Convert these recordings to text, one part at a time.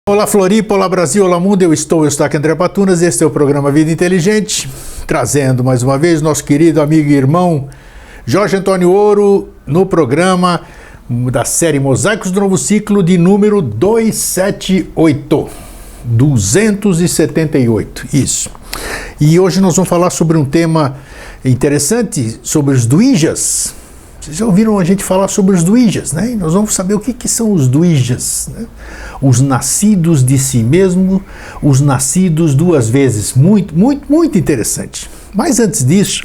Olá Floripa, olá Brasil, olá mundo, eu estou aqui André Patunas, este é o programa Vida Inteligente, trazendo mais uma vez nosso querido amigo e irmão Jorge Antônio Ouro no programa da série Mosaicos do Novo Ciclo de número 278, isso. E hoje nós vamos falar sobre um tema interessante, sobre os Dwijas. Vocês já ouviram a gente falar sobre os Dwijas, né? E nós vamos saber o que são os Dwijas, né? Os nascidos de si mesmo, os nascidos duas vezes. Muito interessante. Mas antes disso,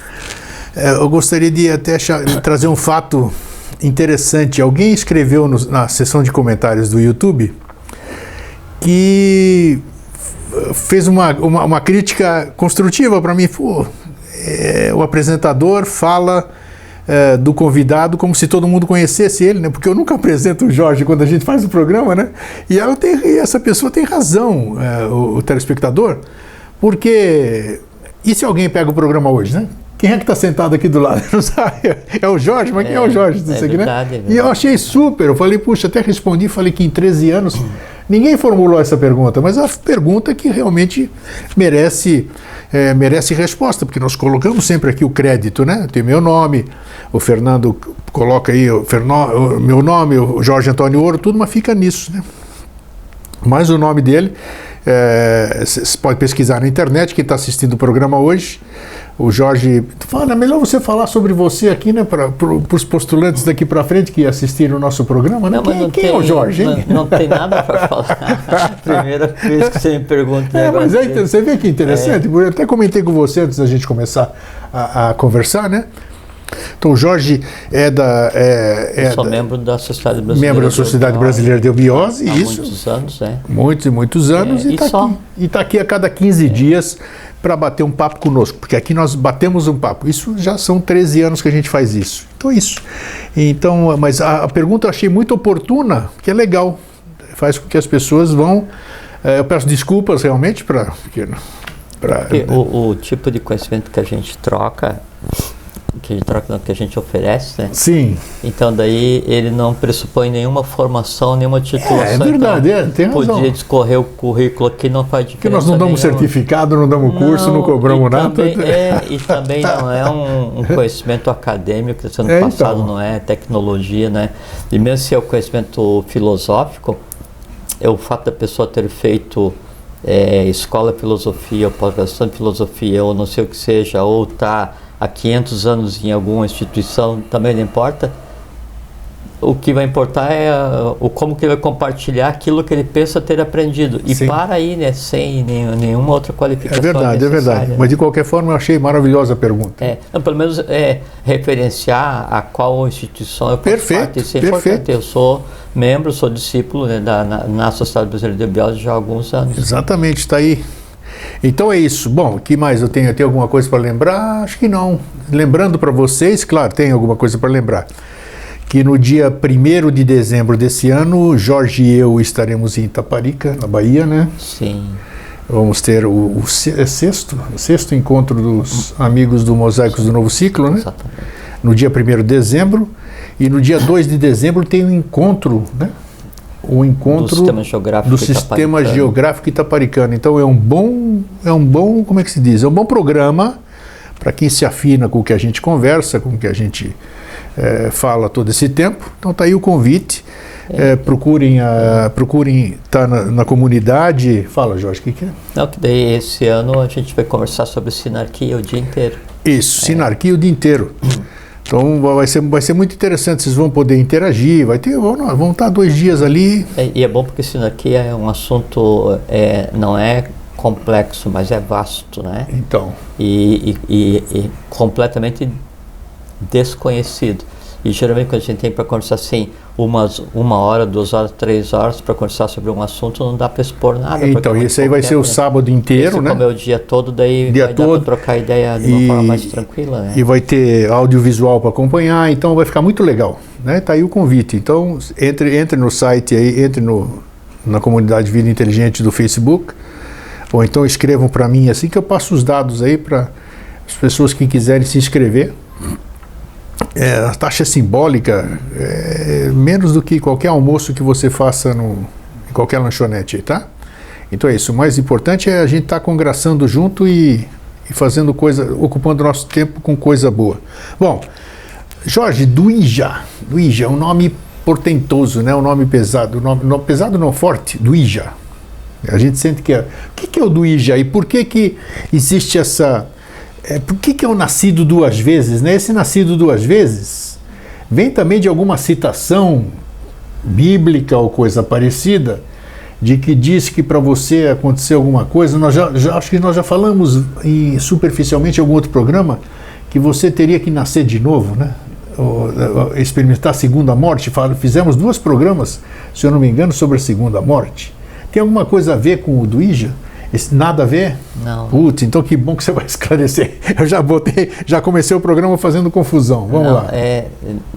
eu gostaria de até trazer um fato interessante. Alguém escreveu na seção de comentários do YouTube que fez uma crítica construtiva para mim. Pô, o apresentador fala do convidado como se todo mundo conhecesse ele, né? Porque eu nunca apresento o Jorge quando a gente faz o programa, né? E essa pessoa tem razão, o telespectador, porque e se alguém pega o programa hoje, né? Quem é que está sentado aqui do lado? Não sabe? É o Jorge, mas quem é o Jorge disso aqui, verdade, né? E eu achei super, eu falei, puxa, até respondi, falei que em 13 anos ninguém formulou essa pergunta, mas é uma pergunta que realmente merece resposta, porque nós colocamos sempre aqui o crédito, né? Tem meu nome, o Fernando coloca aí o meu nome, o Jorge Antônio Ouro, tudo, mas fica nisso, né? Mas o nome dele, você pode pesquisar na internet, quem está assistindo o programa hoje, o Jorge fala, é melhor você falar sobre você aqui, né, para os postulantes daqui para frente que assistiram o nosso programa, né? Quem é o Jorge, hein? Não tem nada para falar. Primeira vez que você me pergunta. Mas aí você vê que interessante, eu até comentei com você antes da gente começar a conversar, né? Então o Jorge sou membro da Sociedade Brasileira. Membro da Sociedade Brasileira de Eubiose, há isso. Muitos anos, né? Muitos anos, e está aqui a cada 15 dias para bater um papo conosco, porque aqui nós batemos um papo. Isso já são 13 anos que a gente faz isso. Então é isso. Então, mas a pergunta eu achei muito oportuna, que é legal. Faz com que as pessoas vão... eu peço desculpas realmente o tipo de conhecimento que a gente troca... que a gente oferece, né? Sim. Então daí ele não pressupõe nenhuma formação, nenhuma titulação. É verdade, então, tem razão. Podia discorrer o currículo aqui, não faz diferença. Porque nós não damos certificado, não damos curso, não cobramos nada. E também não é um conhecimento acadêmico, que no passado não é tecnologia, né? E mesmo se é o conhecimento filosófico, o fato da pessoa ter feito escola de filosofia, ou pós-graduação de filosofia, ou não sei o que seja, ou há 500 anos em alguma instituição, também não importa. O que vai importar é como que ele vai compartilhar aquilo que ele pensa ter aprendido. E sim, para aí, né, sem nenhuma outra qualificação. É verdade. Né? Mas de qualquer forma eu achei maravilhosa a pergunta. Pelo menos referenciar a qual instituição eu faço parte. Isso é importante. Eu sou membro, sou discípulo, né, na Sociedade Brasileira de Eubiose já há alguns anos. Exatamente, está aí. Então é isso. Bom, o que mais eu tenho? Eu tenho alguma coisa para lembrar? Acho que não. Lembrando para vocês, claro, tem alguma coisa para lembrar. Que no dia 1º de dezembro desse ano, Jorge e eu estaremos em Itaparica, na Bahia, né? Sim. Vamos ter o sexto encontro dos amigos do Mosaicos do Novo Ciclo, né? Exatamente. No dia 1º de dezembro. E no dia 2 de dezembro tem um encontro, né? O encontro do Sistema Geográfico Itaparicano. Então é um bom, como é que se diz? É um bom programa para quem se afina com o que a gente conversa, com o que a gente fala todo esse tempo. Então está aí o convite. Procurem estar na comunidade. Fala, Jorge, o que é? Não, que daí esse ano a gente vai conversar sobre sinarquia o dia inteiro. Isso, sinarquia o dia inteiro. Então vai ser muito interessante, vocês vão poder interagir, vão estar 2 dias ali. E é bom porque sinarquia é um assunto, não é complexo, mas é vasto, né? Então. E completamente desconhecido. E geralmente quando a gente tem para conversar assim, 1 hora, 2 horas, 3 horas para conversar sobre um assunto, não dá para expor nada. Então, esse aí vai ser o sábado inteiro, né? Como é o dia todo, daí vai dar para trocar ideia de uma forma mais tranquila, né? E vai ter audiovisual para acompanhar, então vai ficar muito legal, né? Tá aí o convite. Então, entre no site aí, na comunidade Vida Inteligente do Facebook, ou então escrevam para mim assim que eu passo os dados aí para as pessoas que quiserem se inscrever. A taxa simbólica é menos do que qualquer almoço que você faça em qualquer lanchonete, tá? Então é isso, o mais importante é a gente estar congraçando junto e fazendo coisa, ocupando nosso tempo com coisa boa. Bom, Jorge, Duija é um nome portentoso, né? Um nome pesado, pesado não, forte, Duija. A gente sente que o que é o Duija e por que existe essa... por que é o nascido duas vezes, né? Esse nascido duas vezes vem também de alguma citação bíblica ou coisa parecida, de que diz que para você acontecer alguma coisa, acho que nós já falamos superficialmente em algum outro programa, que você teria que nascer de novo, né? Ou experimentar a segunda morte. Fizemos 2 programas, se eu não me engano, sobre a segunda morte. Tem alguma coisa a ver com o Duija? Nada a ver? Não. Putz, então que bom que você vai esclarecer. Eu já comecei o programa fazendo confusão. Vamos lá.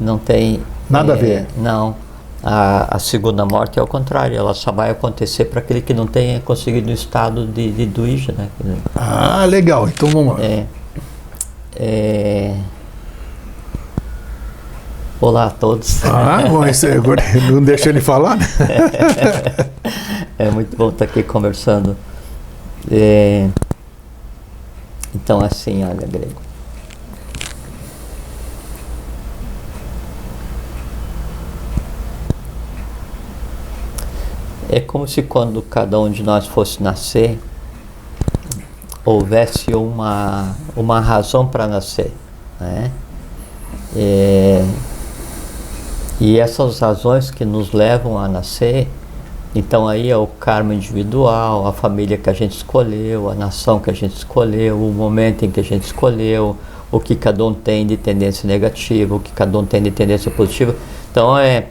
Não tem... Nada a ver? Não. A segunda morte é o contrário, ela só vai acontecer para aquele que não tenha conseguido o estado de Duija, né? Ah, legal, então vamos lá. Olá a todos. Bom, agora não deixa ele falar, né? É muito bom estar aqui conversando. Então, assim, olha, Grego. É como se quando cada um de nós fosse nascer, houvesse uma razão para nascer, né? E essas razões que nos levam a nascer, então aí é o karma individual, a família que a gente escolheu, a nação que a gente escolheu, o momento em que a gente escolheu, o que cada um tem de tendência negativa, o que cada um tem de tendência positiva. Então é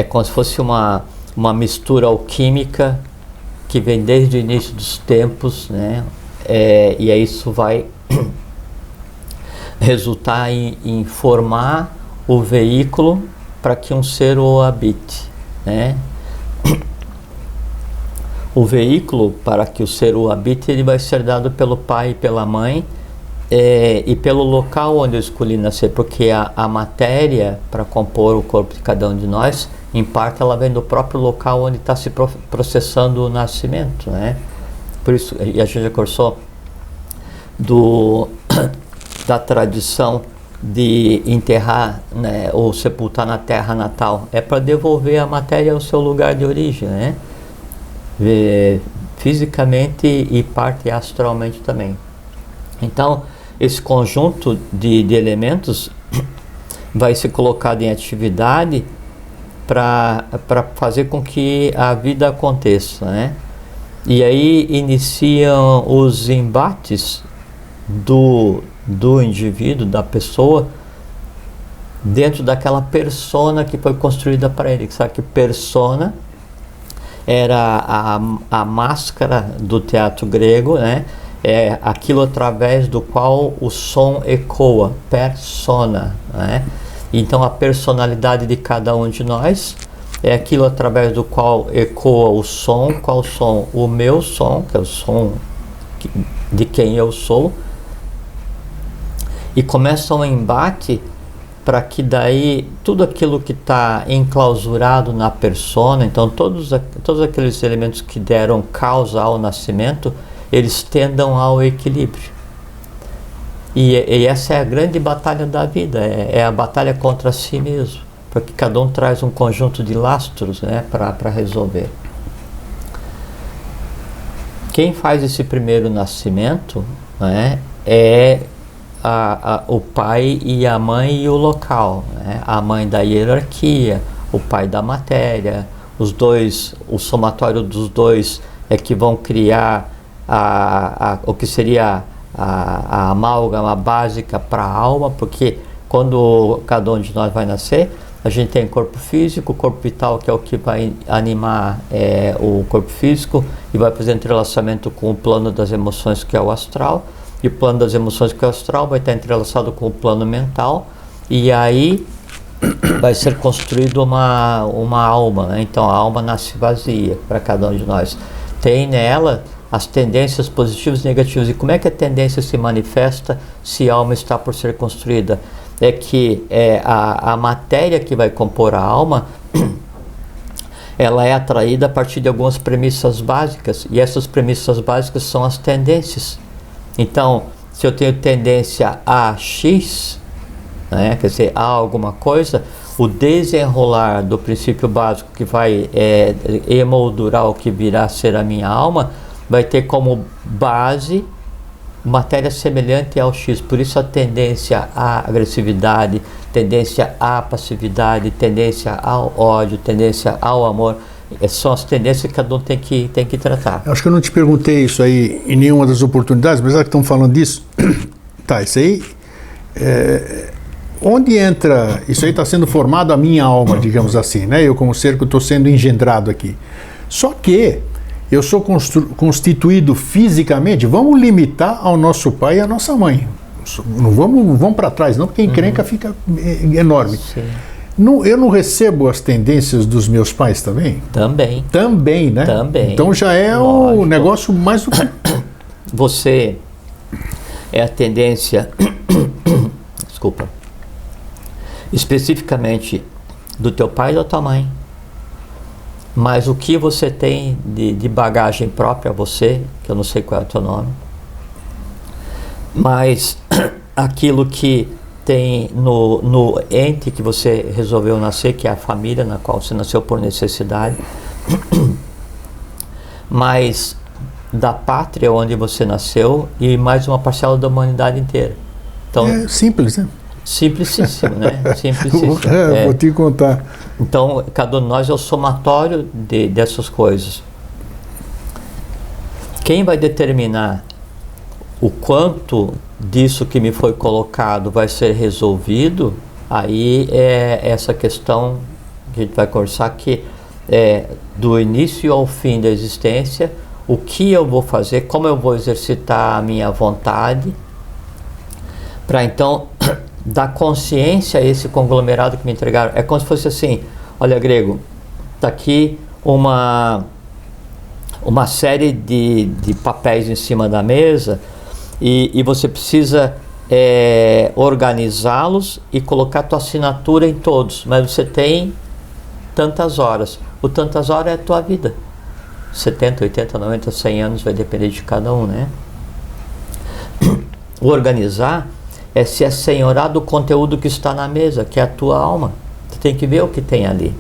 como se fosse uma mistura alquímica que vem desde o início dos tempos, né? E aí isso vai resultar em formar o veículo para que um ser o habite, né? O veículo para que o ser o habite, ele vai ser dado pelo pai e pela mãe, e pelo local onde eu escolhi nascer, porque a matéria para compor o corpo de cada um de nós, em parte ela vem do próprio local onde está se processando o nascimento, né? Por isso, e a gente já conversou da tradição de enterrar, né, ou sepultar na terra natal, é para devolver a matéria ao seu lugar de origem, né? Fisicamente e parte astralmente também. Então, esse conjunto de elementos vai ser colocado em atividade para fazer com que a vida aconteça, né? E aí iniciam os embates do indivíduo, da pessoa, dentro daquela persona que foi construída para ele. Sabe que persona era a máscara do teatro grego, né? É aquilo através do qual o som ecoa, persona, né? Então a personalidade de cada um de nós é aquilo através do qual ecoa o som. Qual som? O meu som, que é o som de quem eu sou. E começa um embate para que daí tudo aquilo que está enclausurado na persona, então todos aqueles elementos que deram causa ao nascimento, eles tendam ao equilíbrio. E essa é a grande batalha da vida, é a batalha contra si mesmo, porque cada um traz um conjunto de lastros, né, para resolver. Quem faz esse primeiro nascimento, né, é o pai e a mãe e o local, né? A mãe da hierarquia, o pai da matéria, os dois, o somatório dos dois é que vão criar o que seria a amálgama básica para a alma, porque quando cada um de nós vai nascer, a gente tem corpo físico, corpo vital, que é o que vai animar o corpo físico e vai fazer entrelaçamento com o plano das emoções, que é o astral, e o plano das emoções, que é o astral, vai estar entrelaçado com o plano mental, e aí vai ser construído uma alma, né? Então a alma nasce vazia para cada um de nós. Tem nela as tendências positivas e negativas. E como é que a tendência se manifesta se a alma está por ser construída? É que a matéria que vai compor a alma, ela é atraída a partir de algumas premissas básicas, e essas premissas básicas são as tendências. Então, se eu tenho tendência a X, né, quer dizer, a alguma coisa, o desenrolar do princípio básico que vai emoldurar o que virá a ser a minha alma, vai ter como base matéria semelhante ao X. Por isso a tendência à agressividade, tendência à passividade, tendência ao ódio, tendência ao amor, são as tendências que cada um tem que tratar. Acho que eu não te perguntei isso aí em nenhuma das oportunidades, mas já que estão falando disso, tá, isso aí, onde entra, isso aí está sendo formado a minha alma, digamos assim, né? Eu como ser que estou sendo engendrado aqui. Só que eu sou constituído fisicamente, vamos limitar ao nosso pai e à nossa mãe. Não vamos para trás não, porque a encrenca fica enorme. Sim. Eu não recebo as tendências dos meus pais também? Também, né? Também. Então já é o negócio mais do que... Você é a tendência, desculpa, especificamente do teu pai e da tua mãe. Mas o que você tem de bagagem própria a você, que eu não sei qual é o teu nome, mas aquilo que tem no ente que você resolveu nascer, que é a família na qual você nasceu por necessidade, mais da pátria onde você nasceu e mais uma parcela da humanidade inteira. Então, é simples, né? Simplicíssimo, né? Simplicíssimo. Vou te contar. Então, cada um de nós é o somatório dessas coisas. Quem vai determinar o quanto disso que me foi colocado vai ser resolvido, aí é essa questão que a gente vai conversar, que é do início ao fim da existência, o que eu vou fazer, como eu vou exercitar a minha vontade, para então dar consciência a esse conglomerado que me entregaram. É como se fosse assim, olha, Grego, está aqui uma série de papéis em cima da mesa e você precisa organizá-los e colocar tua assinatura em todos, mas você tem tantas horas. O tantas horas é a tua vida. 70, 80, 90, 100 anos, vai depender de cada um, né? O organizar é se assenhorar do conteúdo que está na mesa, que é a tua alma. Você tem que ver o que tem ali.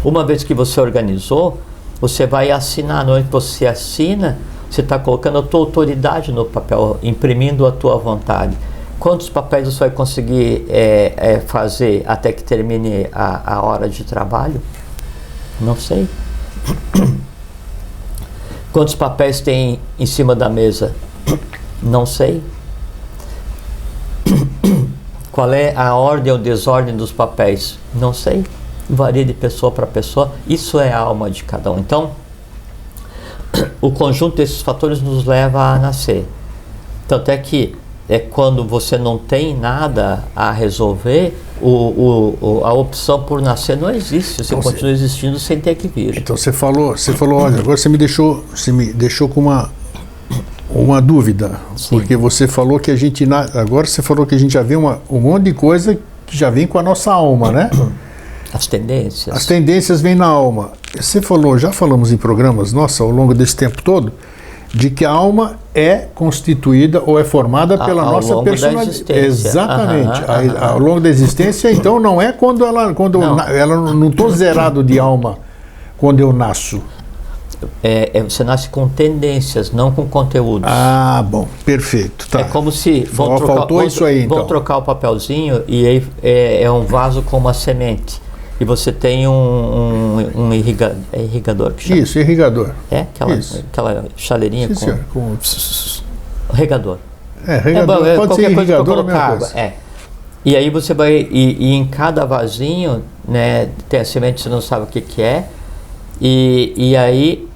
Uma vez que você organizou, você vai assinar. No momento que você assina, você está colocando a tua autoridade no papel, imprimindo a tua vontade. Quantos papéis você vai conseguir fazer até que termine a hora de trabalho? Não sei. Quantos papéis tem em cima da mesa? Não sei. Qual é a ordem ou desordem dos papéis? Não sei. Varia de pessoa para pessoa. Isso é a alma de cada um. Então, o conjunto desses fatores nos leva a nascer. Tanto é que quando você não tem nada a resolver, a opção por nascer não existe. Você continua existindo sem ter que vir. Então você falou, olha, agora você me deixou com uma dúvida. Sim. Porque você falou que agora você falou que a gente já vê um monte de coisa que já vem com a nossa alma, né? As tendências. As tendências vêm na alma. Você falou, já falamos em programas, ao longo desse tempo todo, de que a alma é constituída ou é formada pela nossa personalidade. Exatamente. Ao longo da existência, então não é quando ela não estou zerado de alma quando eu nasço. Você nasce com tendências, não com conteúdos. Ah, bom, perfeito. Tá. É como se vão trocar o papelzinho e aí é um vaso com uma semente. E você tem um irrigador que chama. Isso, irrigador. Aquela chaleirinha com regador. Regador. Pode ser irrigador ou água. E aí você vai e em cada vasinho, né, tem a semente, você não sabe o que é. E aí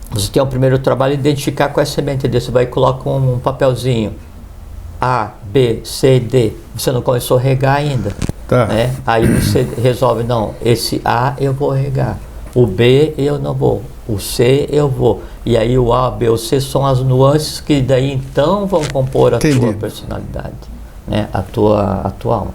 você tem o primeiro trabalho de identificar qual é a semente dele. Você vai e coloca um papelzinho A, B, C, D. Você não começou a regar ainda. Tá. Né? Aí você resolve, não, esse A eu vou regar, o B eu não vou, o C eu vou. E aí o A, B, o C são as nuances que daí então vão compor a tua personalidade, né? a tua alma.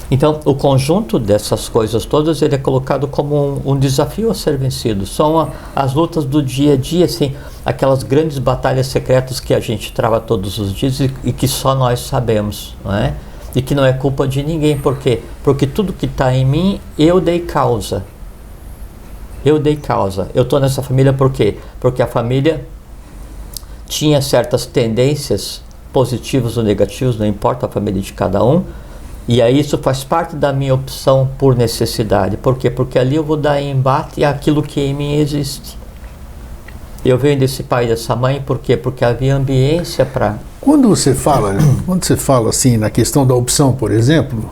Então, o conjunto dessas coisas todas, ele é colocado como um desafio a ser vencido. São as lutas do dia a dia, assim, aquelas grandes batalhas secretas que a gente trava todos os dias e que só nós sabemos, não é? E que não é culpa de ninguém. Por quê? Porque tudo que está em mim, eu dei causa. Eu dei causa. Eu estou nessa família por quê? Porque a família tinha certas tendências positivas ou negativas, não importa a família de cada um. E aí isso faz parte da minha opção por necessidade. Por quê? Porque ali eu vou dar embate àquilo que em mim existe. Eu venho desse pai e dessa mãe, por quê? Porque havia ambiência para... Quando você fala assim na questão da opção, por exemplo,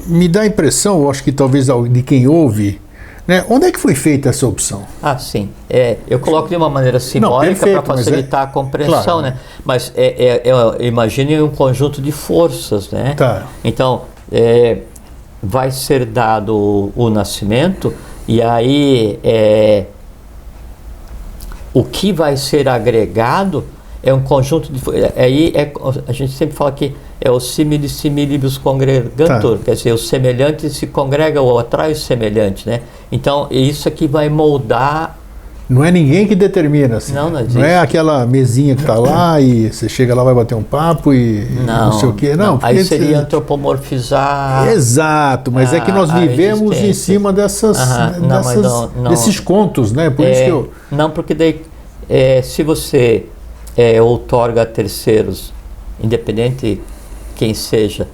me dá a impressão, eu acho que talvez de quem ouve, né? Onde é que foi feita essa opção? Ah, sim. Eu coloco de uma maneira simbólica para facilitar a compreensão, claro, né? Mas imagine um conjunto de forças, né? Tá. Então, vai ser dado o nascimento e aí o que vai ser agregado é um conjunto de... a gente sempre fala que é o simile similibus congregantur, tá. Quer dizer, o semelhante se congrega ou atrai o semelhante, né? Então, isso aqui vai moldar... Não é ninguém que determina, assim. Não é aquela mesinha que está lá e você chega lá, vai bater um papo e não sei o quê. Não, aí seria antropomorfizar... Exato, mas é que nós vivemos em cima desses contos, né? Por isso que eu... Não, porque daí, se você outorga a terceiros, independente quem seja,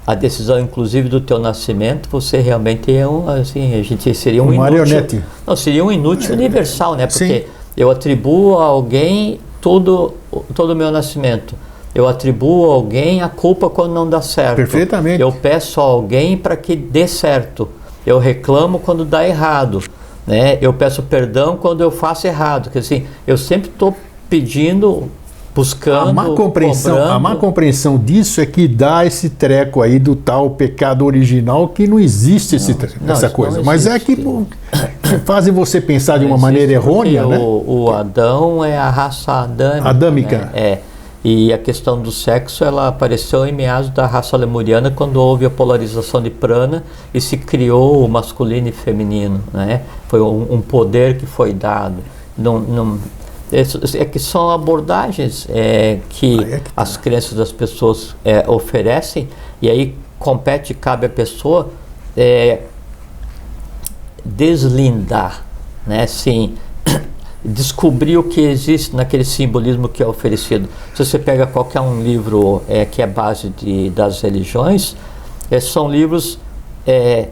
a decisão inclusive do teu nascimento, você realmente assim, a gente seria um inútil. Marionete. Não, seria um inútil universal, né? Porque sim, eu atribuo a alguém todo o meu nascimento. Eu atribuo a alguém a culpa quando não dá certo. Perfeitamente. Eu peço a alguém para que dê certo. Eu reclamo quando dá errado, né? Eu peço perdão quando eu faço errado. Porque assim, eu sempre estou pedindo, buscando, a má compreensão disso é que dá esse treco aí do tal pecado original, que não existe essa coisa. Mas é que fazem você pensar de uma maneira errônea, né? O Adão é a raça adâmica. Né? E a questão do sexo, ela apareceu em meados da raça lemuriana, quando houve a polarização de prana e se criou o masculino e feminino, né? Foi um poder que foi dado. É que são abordagens que as crenças das pessoas oferecem, e aí cabe à pessoa deslindar, né? Assim, descobrir o que existe naquele simbolismo que é oferecido. Se você pega qualquer um livro que é base das religiões, são livros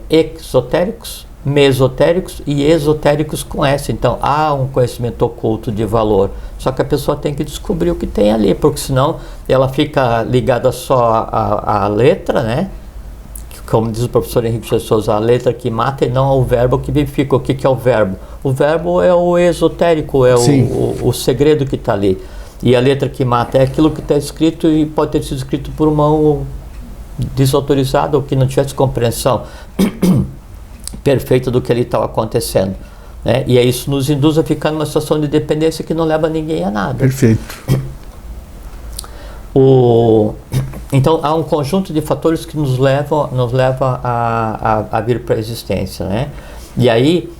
exotéricos, mesotéricos e esotéricos com essa. Então há um conhecimento oculto de valor, só que a pessoa tem que descobrir o que tem ali, porque senão ela fica ligada só à letra, né? Como diz o professor Henrique de Souza, a letra que mata e não ao verbo que vivifica. O que é o verbo? O verbo é o esotérico, é o segredo que está ali. E a letra que mata é aquilo que está escrito e pode ter sido escrito por mão desautorizada ou que não tivesse compreensão perfeita do que ali estava acontecendo, né? E aí isso nos induz a ficar numa situação de dependência que não leva ninguém a nada. Perfeito. Então há um conjunto de fatores que nos leva a vir para a existência, né? E aí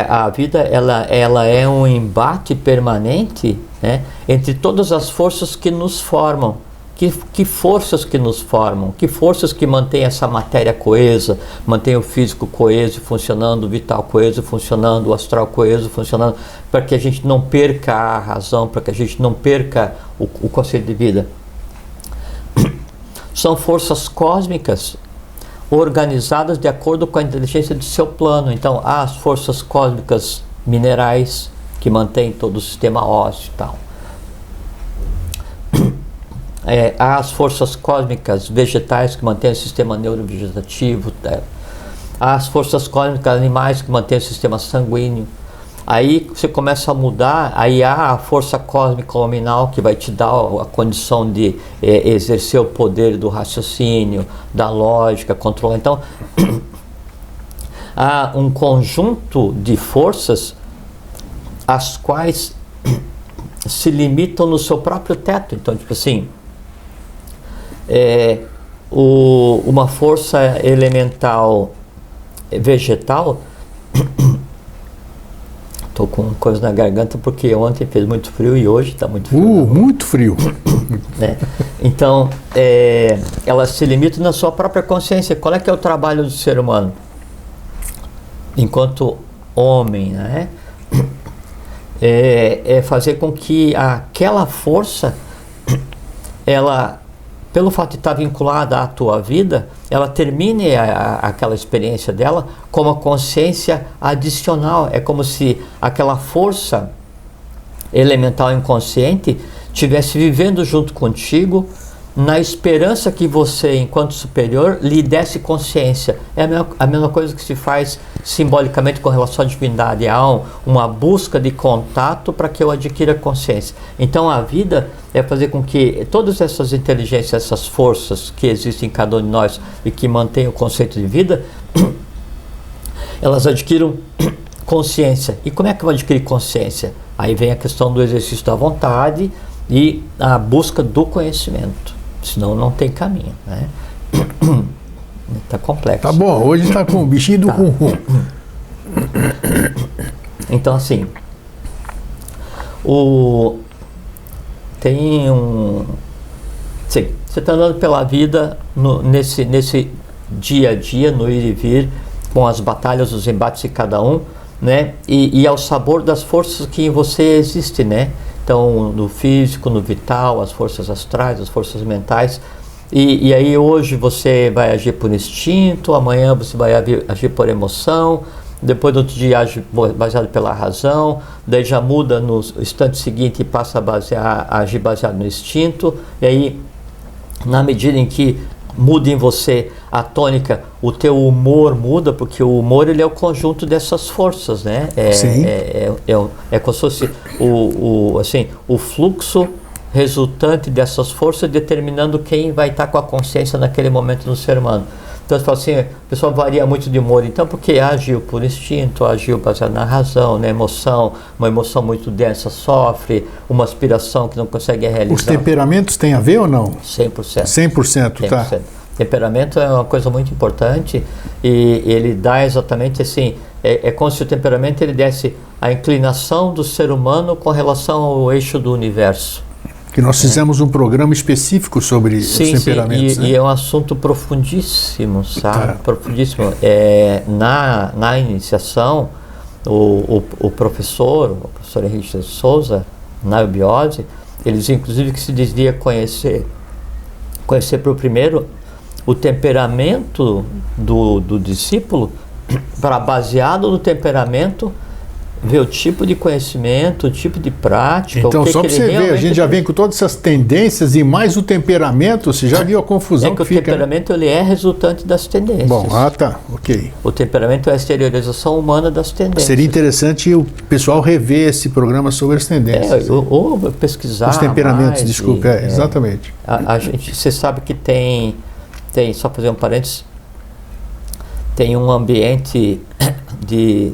a vida ela é um embate permanente, né, entre todas as forças que nos formam. Que forças que nos formam, que forças que mantêm essa matéria coesa, mantêm o físico coeso funcionando, o vital coeso funcionando, o astral coeso funcionando, para que a gente não perca a razão, para que a gente não perca o conceito de vida. São forças cósmicas organizadas de acordo com a inteligência do seu plano. Então há as forças cósmicas minerais que mantêm todo o sistema ósseo e tal. Há as forças cósmicas vegetais que mantêm o sistema neurovegetativo, há as forças cósmicas animais que mantêm o sistema sanguíneo. Aí você começa a mudar, aí há a força cósmica luminal que vai te dar a condição de exercer o poder do raciocínio, da lógica, controlar. Então, há um conjunto de forças as quais se limitam no seu próprio teto. Então, tipo assim, uma força elemental vegetal. Tô com coisa na garganta porque ontem fez muito frio e hoje está muito frio. Muito frio. Né? Então, ela se limita na sua própria consciência. Qual é que é o trabalho do ser humano? Enquanto homem, né? É fazer com que aquela força, ela, pelo fato de estar vinculada à tua vida, ela termine aquela experiência dela com uma consciência adicional. É como se aquela força elemental inconsciente estivesse vivendo junto contigo, na esperança que você, enquanto superior, lhe desse consciência. É a mesma coisa que se faz simbolicamente com relação à divindade. Há uma busca de contato para que eu adquira consciência. Então a vida é fazer com que todas essas inteligências, essas forças que existem em cada um de nós e que mantêm o conceito de vida, elas adquiram consciência. E como é que eu adquirir consciência? Aí vem a questão do exercício da vontade e a busca do conhecimento. Senão não tem caminho, né? Tá complexo. Tá bom, hoje tá com o bichinho do rum. Então, assim, Sim, você está andando pela vida nesse dia a dia, no ir e vir, com as batalhas, os embates de cada um, né? E ao sabor das forças que em você existem, né? Então, no físico, no vital, as forças astrais, as forças mentais. E aí hoje você vai agir por instinto, amanhã você vai agir por emoção, depois no outro dia age baseado pela razão, daí já muda no instante seguinte e passa a agir baseado no instinto. E aí, na medida em que muda em você a tônica, o teu humor muda, porque o humor ele é o conjunto dessas forças, né? É como se fosse o fluxo resultante dessas forças determinando quem vai estar com a consciência naquele momento no ser humano. Então você fala assim, o pessoal varia muito de humor, então porque agiu por instinto, agiu baseado na razão, na emoção, uma emoção muito densa sofre, uma aspiração que não consegue realizar. Os temperamentos têm a ver ou não? 100%. 100%, tá. Temperamento é uma coisa muito importante e ele dá exatamente assim, é como se o temperamento ele desse a inclinação do ser humano com relação ao eixo do universo. Que nós fizemos um programa específico sobre os temperamentos. Sim, e é um assunto profundíssimo, sabe? Tá. Profundíssimo. Na iniciação, o professor Henrique de Souza, na eubiose, eles inclusive que se dizia conhecer por primeiro o temperamento do discípulo, para baseado no temperamento ver o tipo de conhecimento, o tipo de prática. Então, só para você ver, a gente já vem com todas essas tendências e mais o temperamento, você já viu a confusão que fica. O temperamento ele é resultante das tendências. Bom, tá, ok. O temperamento é a exteriorização humana das tendências. Seria interessante o pessoal rever esse programa sobre as tendências. Ou pesquisar os temperamentos, mais, desculpa, exatamente. Você sabe que tem, só fazer um parênteses, tem um ambiente de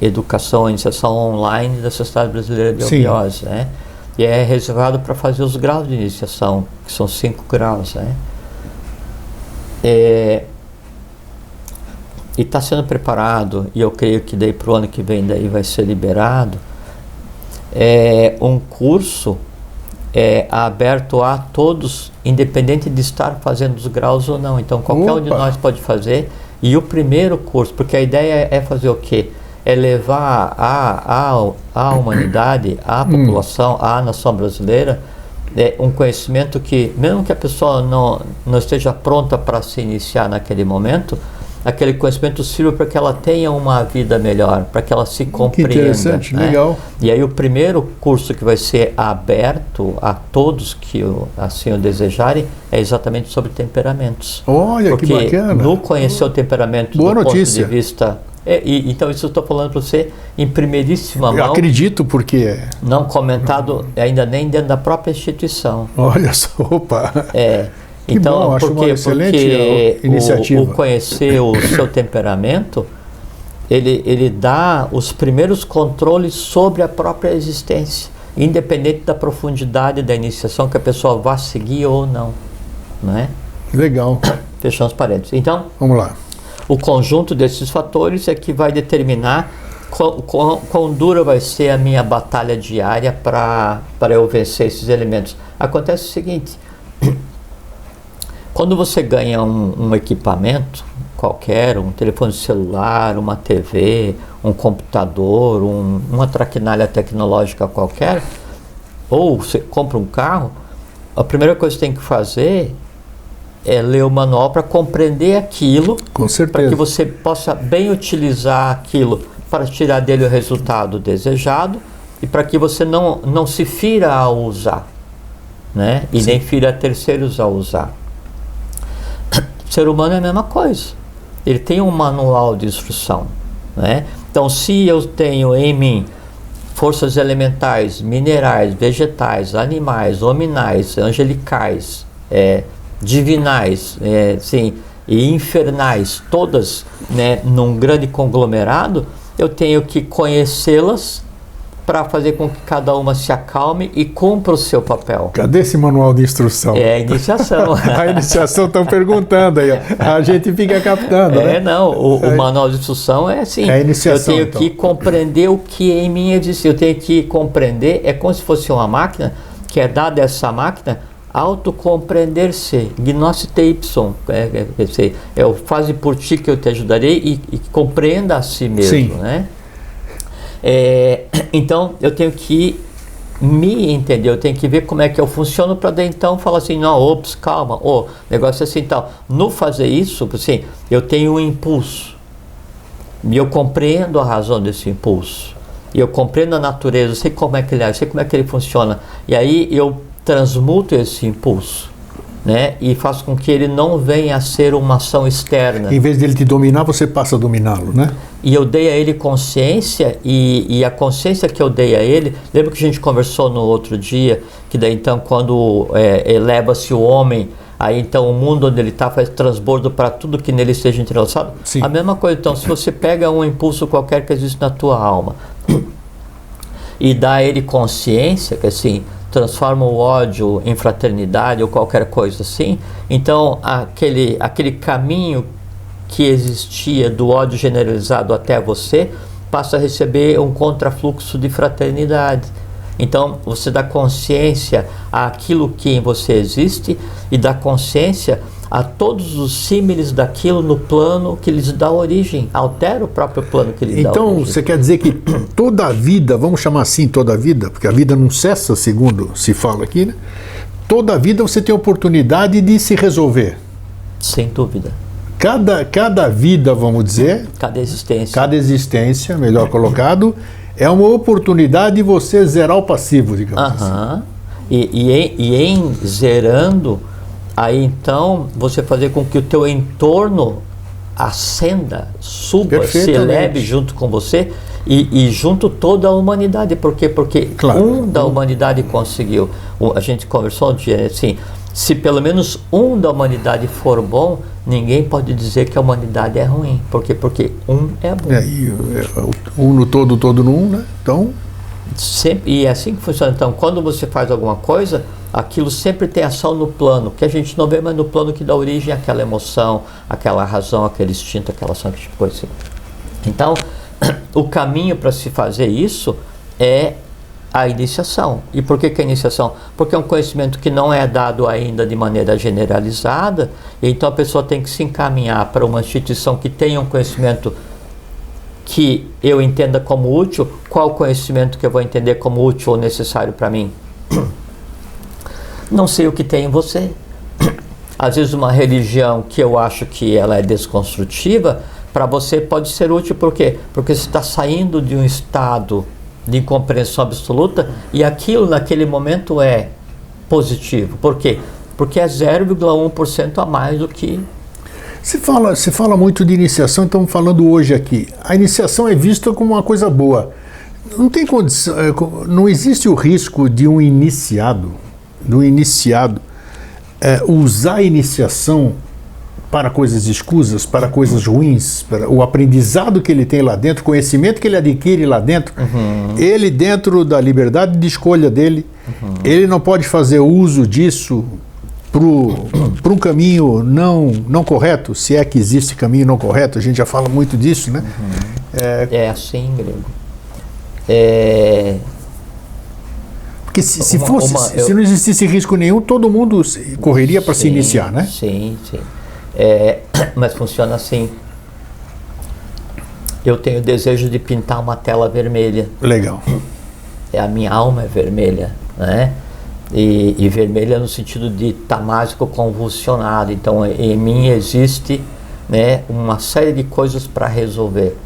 educação, iniciação online da Sociedade Brasileira de Eubiose, né? E é reservado para fazer os graus de iniciação, que são 5 graus, né? E está sendo preparado, e eu creio que daí para o ano que vem daí vai ser liberado, um curso aberto a todos, independente de estar fazendo os graus ou não. Então qualquer um de nós pode fazer. E o primeiro curso, porque a ideia é fazer o quê? É levar à humanidade, à população, à nação brasileira, um conhecimento que, mesmo que a pessoa não esteja pronta para se iniciar naquele momento, aquele conhecimento sirva para que ela tenha uma vida melhor, para que ela se compreenda. Que interessante, né? Legal. E aí o primeiro curso que vai ser aberto a todos que assim o desejarem é exatamente sobre temperamentos. Olha, porque que bacana. No conhecer o temperamento Boa do notícia. Ponto de vista... então isso eu estou falando para você em primeiríssima mão. Eu acredito, porque... Não comentado ainda nem dentro da própria instituição. Olha só, opa. Que então, bom, acho uma excelente iniciativa. O conhecer o seu temperamento, ele dá os primeiros controles sobre a própria existência, independente da profundidade da iniciação que a pessoa vá seguir ou não, né? Legal. Fechamos parênteses. Então, vamos lá. O conjunto desses fatores é que vai determinar quão dura vai ser a minha batalha diária para eu vencer esses elementos. Acontece o seguinte, quando você ganha um equipamento qualquer, um telefone celular, uma TV, um computador, uma traquinalha tecnológica qualquer, ou você compra um carro, a primeira coisa que você tem que fazer é ler o manual para compreender aquilo, para que você possa bem utilizar aquilo para tirar dele o resultado desejado e para que você não se fira ao usar, né? E nem fira terceiros ao usar. O ser humano é a mesma coisa. Ele tem um manual de instrução, né? Então, se eu tenho em mim forças elementais, minerais, vegetais, animais, hominais, angelicais, divinais, sim, e infernais, todas, né, num grande conglomerado, eu tenho que conhecê-las para fazer com que cada uma se acalme e cumpra o seu papel. Cadê esse manual de instrução? É a iniciação. A iniciação estão perguntando aí, a gente fica captando, né? Não, o manual de instrução é assim, a iniciação, eu tenho que compreender o que em mim existe, eu tenho que compreender, é como se fosse uma máquina, que é dada essa máquina, autocompreender-se, gnose te ipsum, faze por ti que eu te ajudarei e compreenda a si mesmo, né? Então eu tenho que me entender, eu tenho que ver como é que eu funciono para daí então falar assim, não, ops, calma, negócio é assim e tal. No fazer isso, assim, eu tenho um impulso e eu compreendo a razão desse impulso, e eu compreendo a natureza, eu sei como é que ele é, eu sei como é que ele funciona, e aí eu transmuto esse impulso, né? E faço com que ele não venha a ser uma ação externa. Em vez de ele te dominar, você passa a dominá-lo, né? E eu dei a ele consciência, e a consciência que eu dei a ele, lembra que a gente conversou no outro dia, que daí então quando eleva-se o homem, aí então o mundo onde ele está faz transbordo para tudo que nele esteja entrelaçado. Sim. A mesma coisa, então, se você pega um impulso qualquer que existe na tua alma e dá a ele consciência, que assim, transforma o ódio em fraternidade ou qualquer coisa assim, então aquele caminho que existia do ódio generalizado até você passa a receber um contrafluxo de fraternidade. Então você dá consciência àquilo que em você existe e dá consciência a todos os símiles daquilo no plano que lhes dá origem, altera o próprio plano que lhes dá origem. Então, você quer dizer que toda a vida, vamos chamar assim toda a vida, porque a vida não cessa, segundo se fala aqui, né? Toda a vida você tem oportunidade de se resolver. Sem dúvida. Cada vida, vamos dizer, cada existência, melhor colocado, é uma oportunidade de você zerar o passivo, digamos assim. E em zerando, aí então você fazer com que o teu entorno ascenda, suba, se eleve junto com você e junto toda a humanidade. Por quê? Porque da humanidade conseguiu. A gente conversou um dia assim, se pelo menos um da humanidade for bom, ninguém pode dizer que a humanidade é ruim. Por quê? Porque um é bom. Um no todo, todo no um, né? Então... E é assim que funciona. Então, quando você faz alguma coisa, aquilo sempre tem ação no plano, que a gente não vê, mas no plano que dá origem àquela emoção, àquela razão, aquele instinto, aquela ação, que tipo coisa assim. Então, o caminho para se fazer isso é a iniciação. E por que a iniciação? Porque é um conhecimento que não é dado ainda de maneira generalizada, então a pessoa tem que se encaminhar para uma instituição que tenha um conhecimento que eu entenda como útil. Qual conhecimento que eu vou entender como útil ou necessário para mim? Não sei o que tem em você. Às vezes uma religião que eu acho que ela é desconstrutiva, para você pode ser útil. Por quê? Porque você está saindo de um estado de incompreensão absoluta e aquilo naquele momento é positivo. Por quê? Porque é 0,1% a mais do que... Se fala muito de iniciação, estamos falando hoje aqui. A iniciação é vista como uma coisa boa. Não tem condição, não existe o risco de um iniciado, usar a iniciação para coisas escusas, para coisas ruins, para o aprendizado que ele tem lá dentro, o conhecimento que ele adquire lá dentro, ele dentro da liberdade de escolha dele, ele não pode fazer uso disso para um caminho não correto, se é que existe caminho não correto, a gente já fala muito disso, né? É assim, Grego. Porque se não existisse risco nenhum, todo mundo correria para se iniciar, né? Sim. Mas funciona assim. Eu tenho o desejo de pintar uma tela vermelha. Legal. A minha alma é vermelha, né? E vermelha no sentido de tamásico convulsionado. Então, em mim existe, né, uma série de coisas para resolver.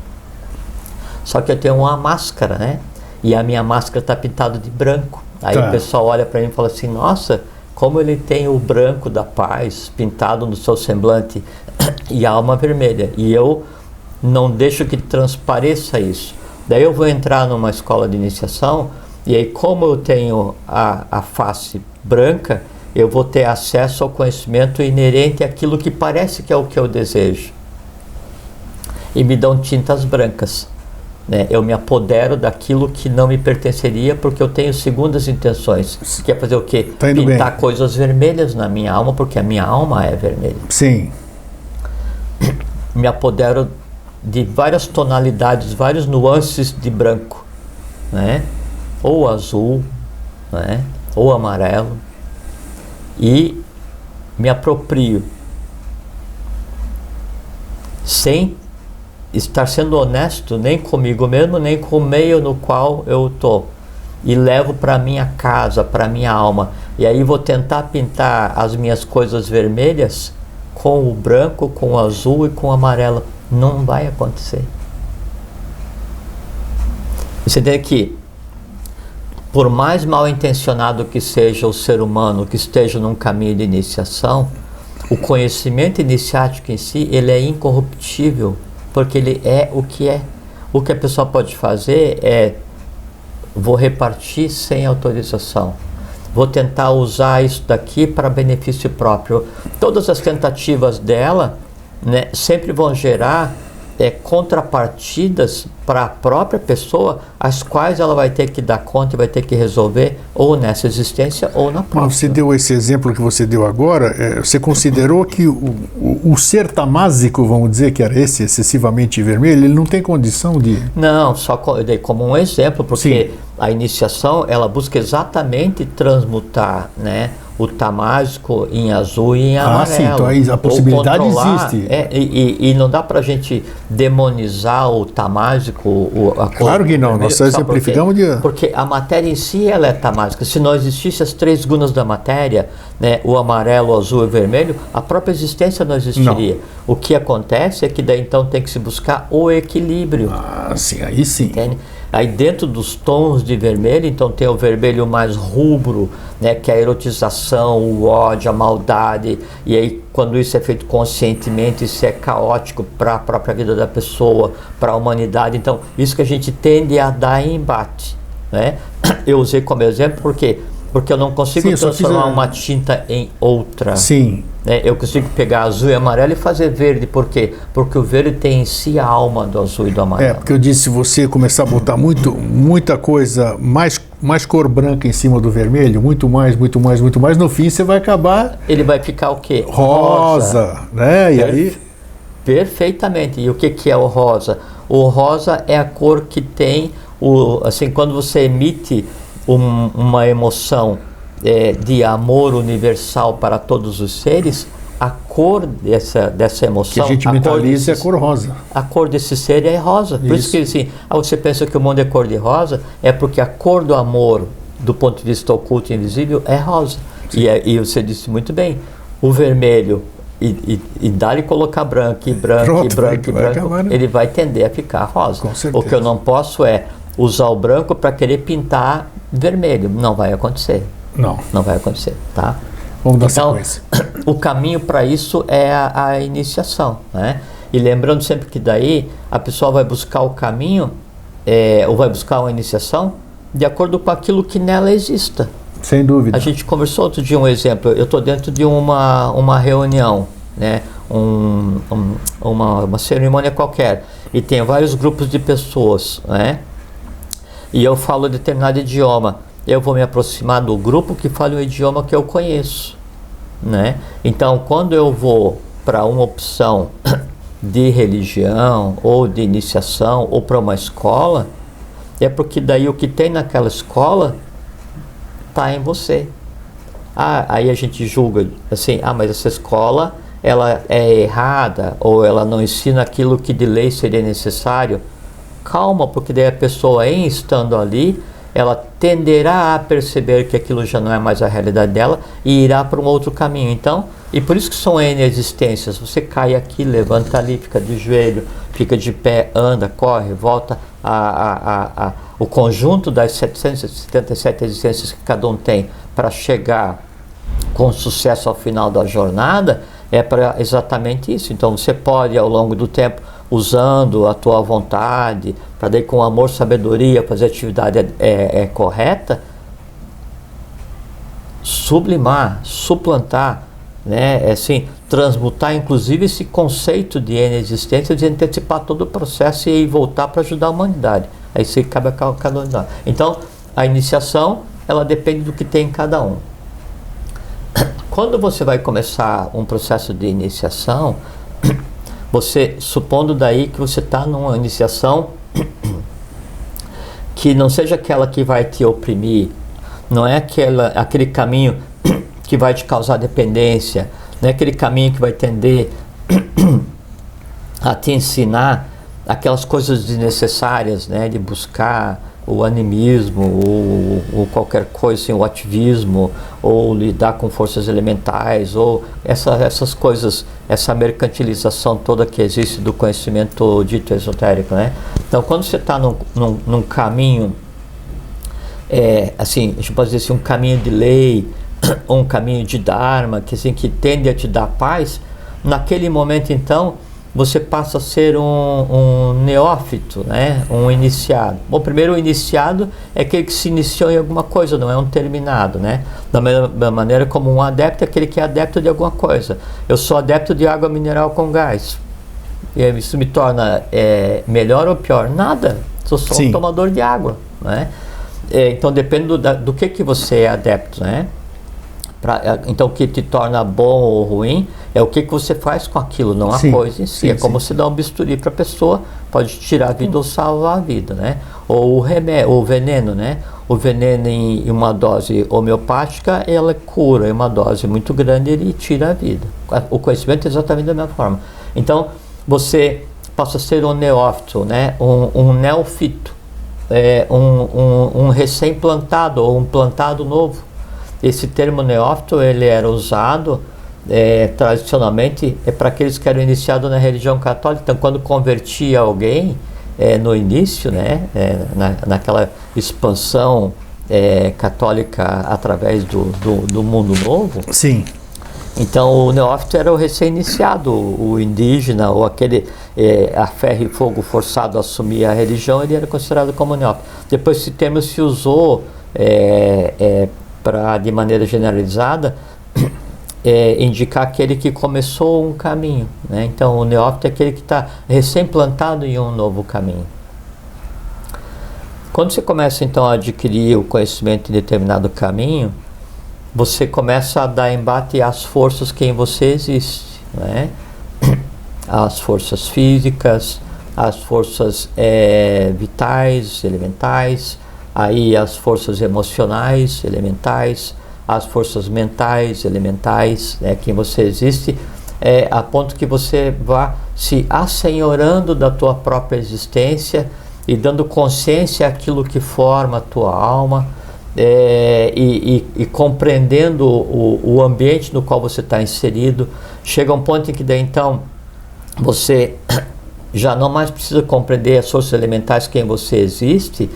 Só que eu tenho uma máscara, né? E a minha máscara está pintada de branco. Aí o pessoal olha para mim e fala assim: nossa, como ele tem o branco da paz pintado no seu semblante e a alma vermelha. E eu não deixo que transpareça isso. Daí eu vou entrar numa escola de iniciação e aí, como eu tenho a face branca, eu vou ter acesso ao conhecimento inerente àquilo que parece que é o que eu desejo. E me dão tintas brancas. Né? Eu me apodero daquilo que não me pertenceria porque eu tenho segundas intenções. Quer fazer o quê? Tá indo Pintar bem. coisas vermelhas na minha alma, porque a minha alma é vermelha. Sim. Me apodero de várias tonalidades, várias nuances de branco, né? Ou azul, né? Ou amarelo, e me aproprio sem estar sendo honesto nem comigo mesmo, nem com o meio no qual eu estou, e levo para minha casa, para minha alma, e aí vou tentar pintar as minhas coisas vermelhas com o branco, com o azul e com o amarelo. Não vai acontecer. Você tem que, por mais mal intencionado que seja o ser humano que esteja num caminho de iniciação, o conhecimento iniciático em si, ele é incorruptível, porque ele é o que é. O que a pessoa pode fazer é: vou repartir sem autorização, vou tentar usar isso daqui para benefício próprio. Todas as tentativas dela, né, sempre vão gerar contrapartidas para a própria pessoa, as quais ela vai ter que dar conta e vai ter que resolver ou nessa existência ou na próxima. Mas você deu esse exemplo que você deu agora, você considerou que o ser tamásico, vamos dizer, que era esse excessivamente vermelho, ele não tem condição de... Não, só eu dei como um exemplo, porque Sim. A iniciação, ela busca exatamente transmutar, né, o tamásico em azul e em amarelo. Sim, então aí a possibilidade existe. E não dá pra gente demonizar o tamásico, a cor. Claro que não, nós exemplificamos de... Porque a matéria em si, ela é tamásica. Se não existisse as três gunas da matéria, né, o amarelo, o azul e o vermelho, a própria existência não existiria. Não. O que acontece é que daí então tem que se buscar o equilíbrio. Sim, aí sim. Entende? Aí dentro dos tons de vermelho, então tem o vermelho mais rubro, né, que é a erotização, o ódio, a maldade, e aí quando isso é feito conscientemente, isso é caótico para a própria vida da pessoa, para a humanidade. Então isso que a gente tende a dar em embate, né? Eu usei como exemplo porque eu não consigo transformar uma tinta em outra. Sim. Né? Eu consigo pegar azul e amarelo e fazer verde. Por quê? Porque o verde tem em si a alma do azul e do amarelo. Porque eu disse, se você começar a botar muita coisa, mais cor branca em cima do vermelho, muito mais, no fim você vai acabar... Ele vai ficar o quê? Rosa, né? E aí... Perfeitamente. E o que é o rosa? O rosa é a cor que tem, assim, quando você emite uma emoção de amor universal para todos os seres, a cor dessa emoção... Que a gente mentaliza é a cor rosa. A cor desse ser é rosa. Por isso que assim, você pensa que o mundo é cor de rosa, é porque a cor do amor, do ponto de vista oculto e invisível, é rosa. E você disse muito bem, o vermelho, e dá-lhe colocar branco, ele vai tender a ficar rosa. Com certeza. O que eu não posso é usar o branco para querer pintar vermelho. Não vai acontecer. Não vai acontecer, tá? Vamos dar sequência. O caminho para isso é a iniciação, né? E lembrando sempre que daí a pessoa vai buscar o caminho, ou vai buscar uma iniciação de acordo com aquilo que nela exista. Sem dúvida. A gente conversou outro dia um exemplo. Eu estou dentro de uma reunião, né? Uma cerimônia qualquer, e tem vários grupos de pessoas, né? E eu falo determinado idioma. Eu vou me aproximar do grupo que fala o idioma que eu conheço. né? Então, quando eu vou para uma opção de religião ou de iniciação ou para uma escola, é porque daí o que tem naquela escola está em você. Aí a gente julga assim, mas essa escola ela é errada ou ela não ensina aquilo que de lei seria necessário. Calma, porque daí a pessoa, em estando ali, ela tenderá a perceber que aquilo já não é mais a realidade dela e irá para um outro caminho. Então, e por isso que são N existências. Você cai aqui, levanta ali, fica de joelho, fica de pé, anda, corre, volta. O conjunto das 777 existências que cada um tem para chegar com sucesso ao final da jornada é para exatamente isso. Então você pode, ao longo do tempo, usando a tua vontade, para daí com amor, sabedoria, fazer a atividade correta, sublimar, suplantar, né? Assim, transmutar inclusive esse conceito de N existência, de antecipar todo o processo e voltar para ajudar a humanidade. Aí isso cabe a cada um de nós. Então, a iniciação, ela depende do que tem em cada um. Quando você vai começar um processo de iniciação, você, supondo daí que você está numa iniciação que não seja aquela que vai te oprimir, não é aquele caminho que vai te causar dependência, não é aquele caminho que vai tender a te ensinar aquelas coisas desnecessárias, né, de buscar o animismo ou qualquer coisa assim, o ativismo, ou lidar com forças elementais, ou essas coisas, essa mercantilização toda que existe do conhecimento dito esotérico, né? Então, quando você está num caminho, assim, a gente pode dizer assim, um caminho de lei, ou um caminho de Dharma, que, assim, que tende a te dar paz, naquele momento, então, você passa a ser um neófito, né? Um iniciado. Bom, primeiro o iniciado é aquele que se iniciou em alguma coisa, não é um terminado, né? Da mesma maneira como um adepto é aquele que é adepto de alguma coisa. Eu sou adepto de água mineral com gás. E isso me torna melhor ou pior? Nada. Sou só um tomador de água, né? Então depende do que você é adepto, né? Então o que te torna bom ou ruim é o que você faz com aquilo, não a coisa em si. É como se dá um bisturi para a pessoa, pode tirar a vida ou salvar a vida, né? Ou o remédio, ou o veneno, né? O veneno em uma dose homeopática, ela cura, em uma dose muito grande ele tira a vida. O conhecimento é exatamente da mesma forma. Então você passa a ser um neófito, né? Um neofito, um recém-plantado ou um plantado novo. Esse termo neófito, ele era usado tradicionalmente para aqueles que eram iniciados na religião católica. Então, quando convertia alguém no início, né, naquela expansão católica através do mundo novo, sim. Então o neófito era o recém-iniciado, o indígena ou aquele a ferro e fogo forçado a assumir a religião, ele era considerado como neófito. Depois esse termo se usou de maneira generalizada, indicar aquele que começou um caminho, né? Então o neófito é aquele que está recém-plantado em um novo caminho. Quando você começa então a adquirir o conhecimento em determinado caminho, você começa a dar embate às forças que em você existem, né? As forças físicas, as forças vitais, elementais, aí as forças emocionais, elementais, as forças mentais, elementais, né, que em você existe, a ponto que você vá se assenhorando da tua própria existência e dando consciência àquilo que forma a tua alma, e compreendendo o ambiente no qual você está inserido. Chega um ponto em que daí então você já não mais precisa compreender as forças elementais que em você existe,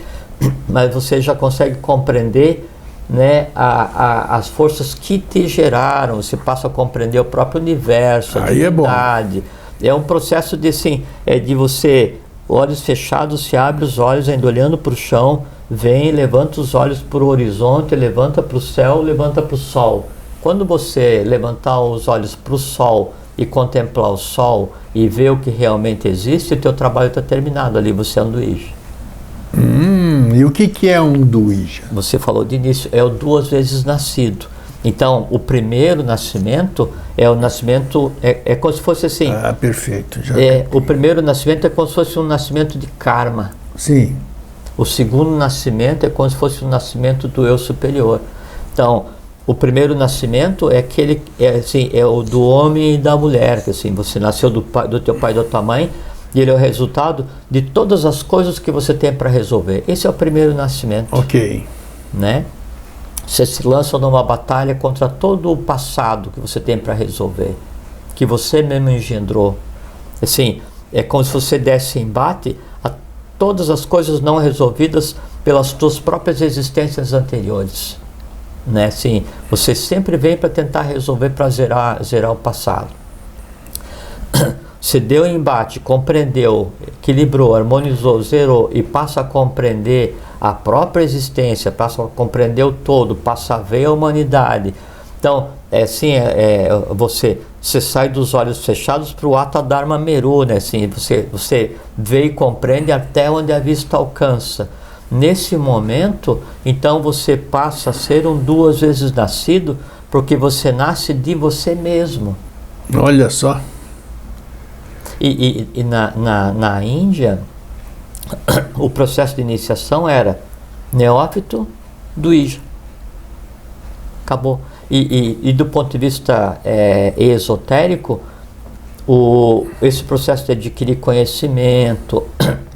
mas você já consegue compreender, né, as forças que te geraram. Você passa a compreender o próprio universo, a divindade. É um processo de, assim, de você, olhos fechados, se abre os olhos, ainda olhando para o chão, vem, levanta os olhos para o horizonte, levanta para o céu, levanta para o sol. Quando você levantar os olhos para o sol e contemplar o sol e ver o que realmente existe, o teu trabalho está terminado, ali você é um duíja. E o que é um duíja? Você falou de início, é o duas vezes nascido. Então, o primeiro nascimento é o nascimento, é como se fosse assim. Ah, perfeito. O primeiro nascimento é como se fosse um nascimento de karma. Sim. O segundo nascimento é como se fosse o nascimento do eu superior. Então, o primeiro nascimento é aquele, é o do homem e da mulher, que assim, você nasceu do teu pai e da tua mãe, e ele é o resultado de todas as coisas que você tem para resolver. Esse é o primeiro nascimento. Ok. Né? Você se lança numa batalha contra todo o passado que você tem para resolver, que você mesmo engendrou. Assim, é como se você desse embate a todas as coisas não resolvidas pelas suas próprias existências anteriores. Né? Assim, você sempre vem para tentar resolver, para zerar o passado. Você deu embate, compreendeu, equilibrou, harmonizou, zerou e passa a compreender a própria existência, passa a compreender o todo, passa a ver a humanidade. Então, você sai dos olhos fechados para o Atadharma Meru, né? Assim, você vê e compreende até onde a vista alcança. Nesse momento, então você passa a ser um 2 vezes nascido, porque você nasce de você mesmo. Olha só. E na Índia, o processo de iniciação era neófito, duija. Acabou. E do ponto de vista esotérico, esse processo de adquirir conhecimento,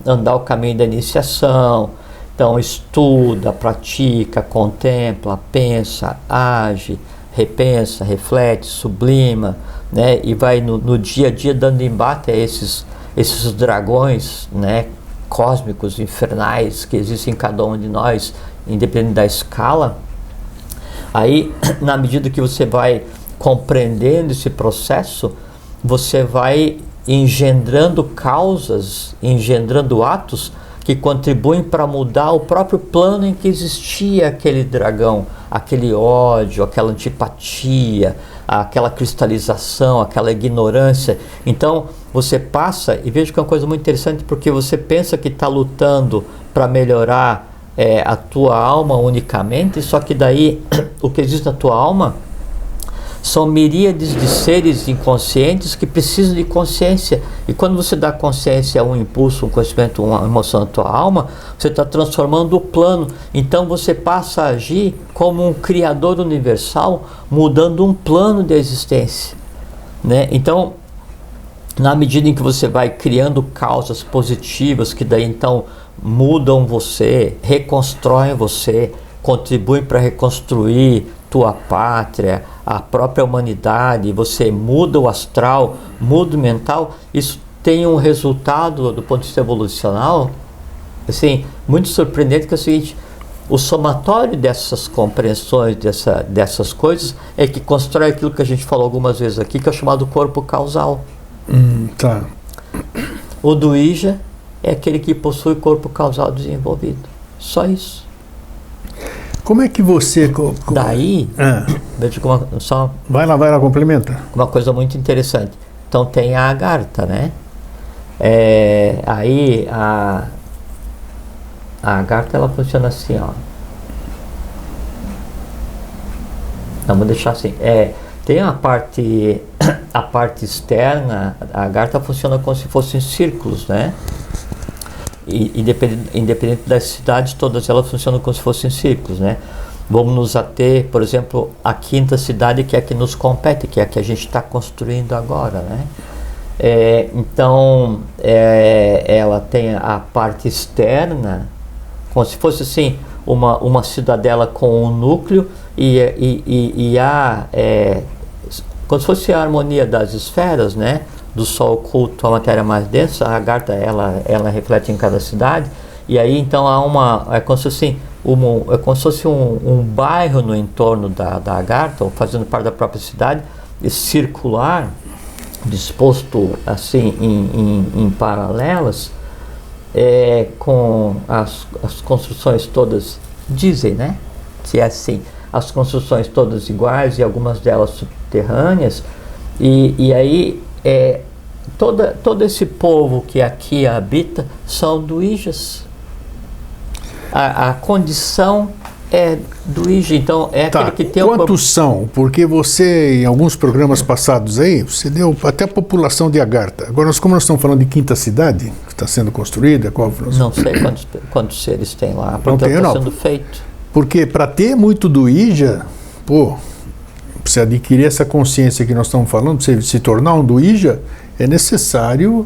andar o caminho da iniciação, então estuda, pratica, contempla, pensa, age, repensa, reflete, sublima, né? E vai no dia a dia dando embate a esses dragões, né? Cósmicos, infernais que existem em cada um de nós, independente da escala. Aí, na medida que você vai compreendendo esse processo, você vai engendrando causas, engendrando atos que contribuem para mudar o próprio plano em que existia aquele dragão, aquele ódio, aquela antipatia, aquela cristalização, aquela ignorância. Então você passa, e veja que é uma coisa muito interessante, porque você pensa que está lutando para melhorar a tua alma unicamente, só que daí o que existe na tua alma são miríades de seres inconscientes que precisam de consciência. E quando você dá consciência a um impulso, um conhecimento, uma emoção na tua alma, você está transformando o plano. Então você passa a agir como um criador universal, mudando um plano de existência. Né? Então, na medida em que você vai criando causas positivas, que daí então mudam você, reconstroem você, contribuem para reconstruir tua pátria, a própria humanidade, você muda o astral, muda o mental, isso tem um resultado do ponto de vista evolucional, assim, muito surpreendente, que é o seguinte: o somatório dessas compreensões, dessas coisas, é que constrói aquilo que a gente falou algumas vezes aqui, que é o chamado corpo causal. Tá. O duija é aquele que possui corpo causal desenvolvido. Só isso. Como é que você... Daí, veja só... Vai lá, complementa. Uma coisa muito interessante. Então tem a Agartha, né? Aí a Agartha, ela funciona assim, ó. Vamos deixar assim. Tem a parte externa, a Agartha funciona como se fossem círculos, né? Independente das cidades, todas elas funcionam como se fossem círculos, né? Vamos nos ater, por exemplo, a quinta cidade, que é a que nos compete, que é a que a gente está construindo agora, né? Então, ela tem a parte externa, como se fosse assim, uma cidadela com um núcleo e como se fosse a harmonia das esferas, né? Do Sol oculto à matéria mais densa. A Agartha, ela reflete em cada cidade, e aí então há é como se fosse um bairro no entorno da Agartha, ou fazendo parte da própria cidade, circular, disposto assim em paralelas, com as construções todas, dizem, né, que é assim, as construções todas iguais e algumas delas subterrâneas, e aí todo esse povo que aqui habita são duijas. A condição Do IJA, então, aquele que tem... Quantos são? Porque você, em alguns programas passados aí, você deu até a população de Agartha. Agora, como nós estamos falando de quinta cidade, que está sendo construída... Não sei quantos seres tem lá, porque está sendo feito. Porque para ter muito do IJA, você adquirir essa consciência que nós estamos falando, você se tornar um do IJA, é necessário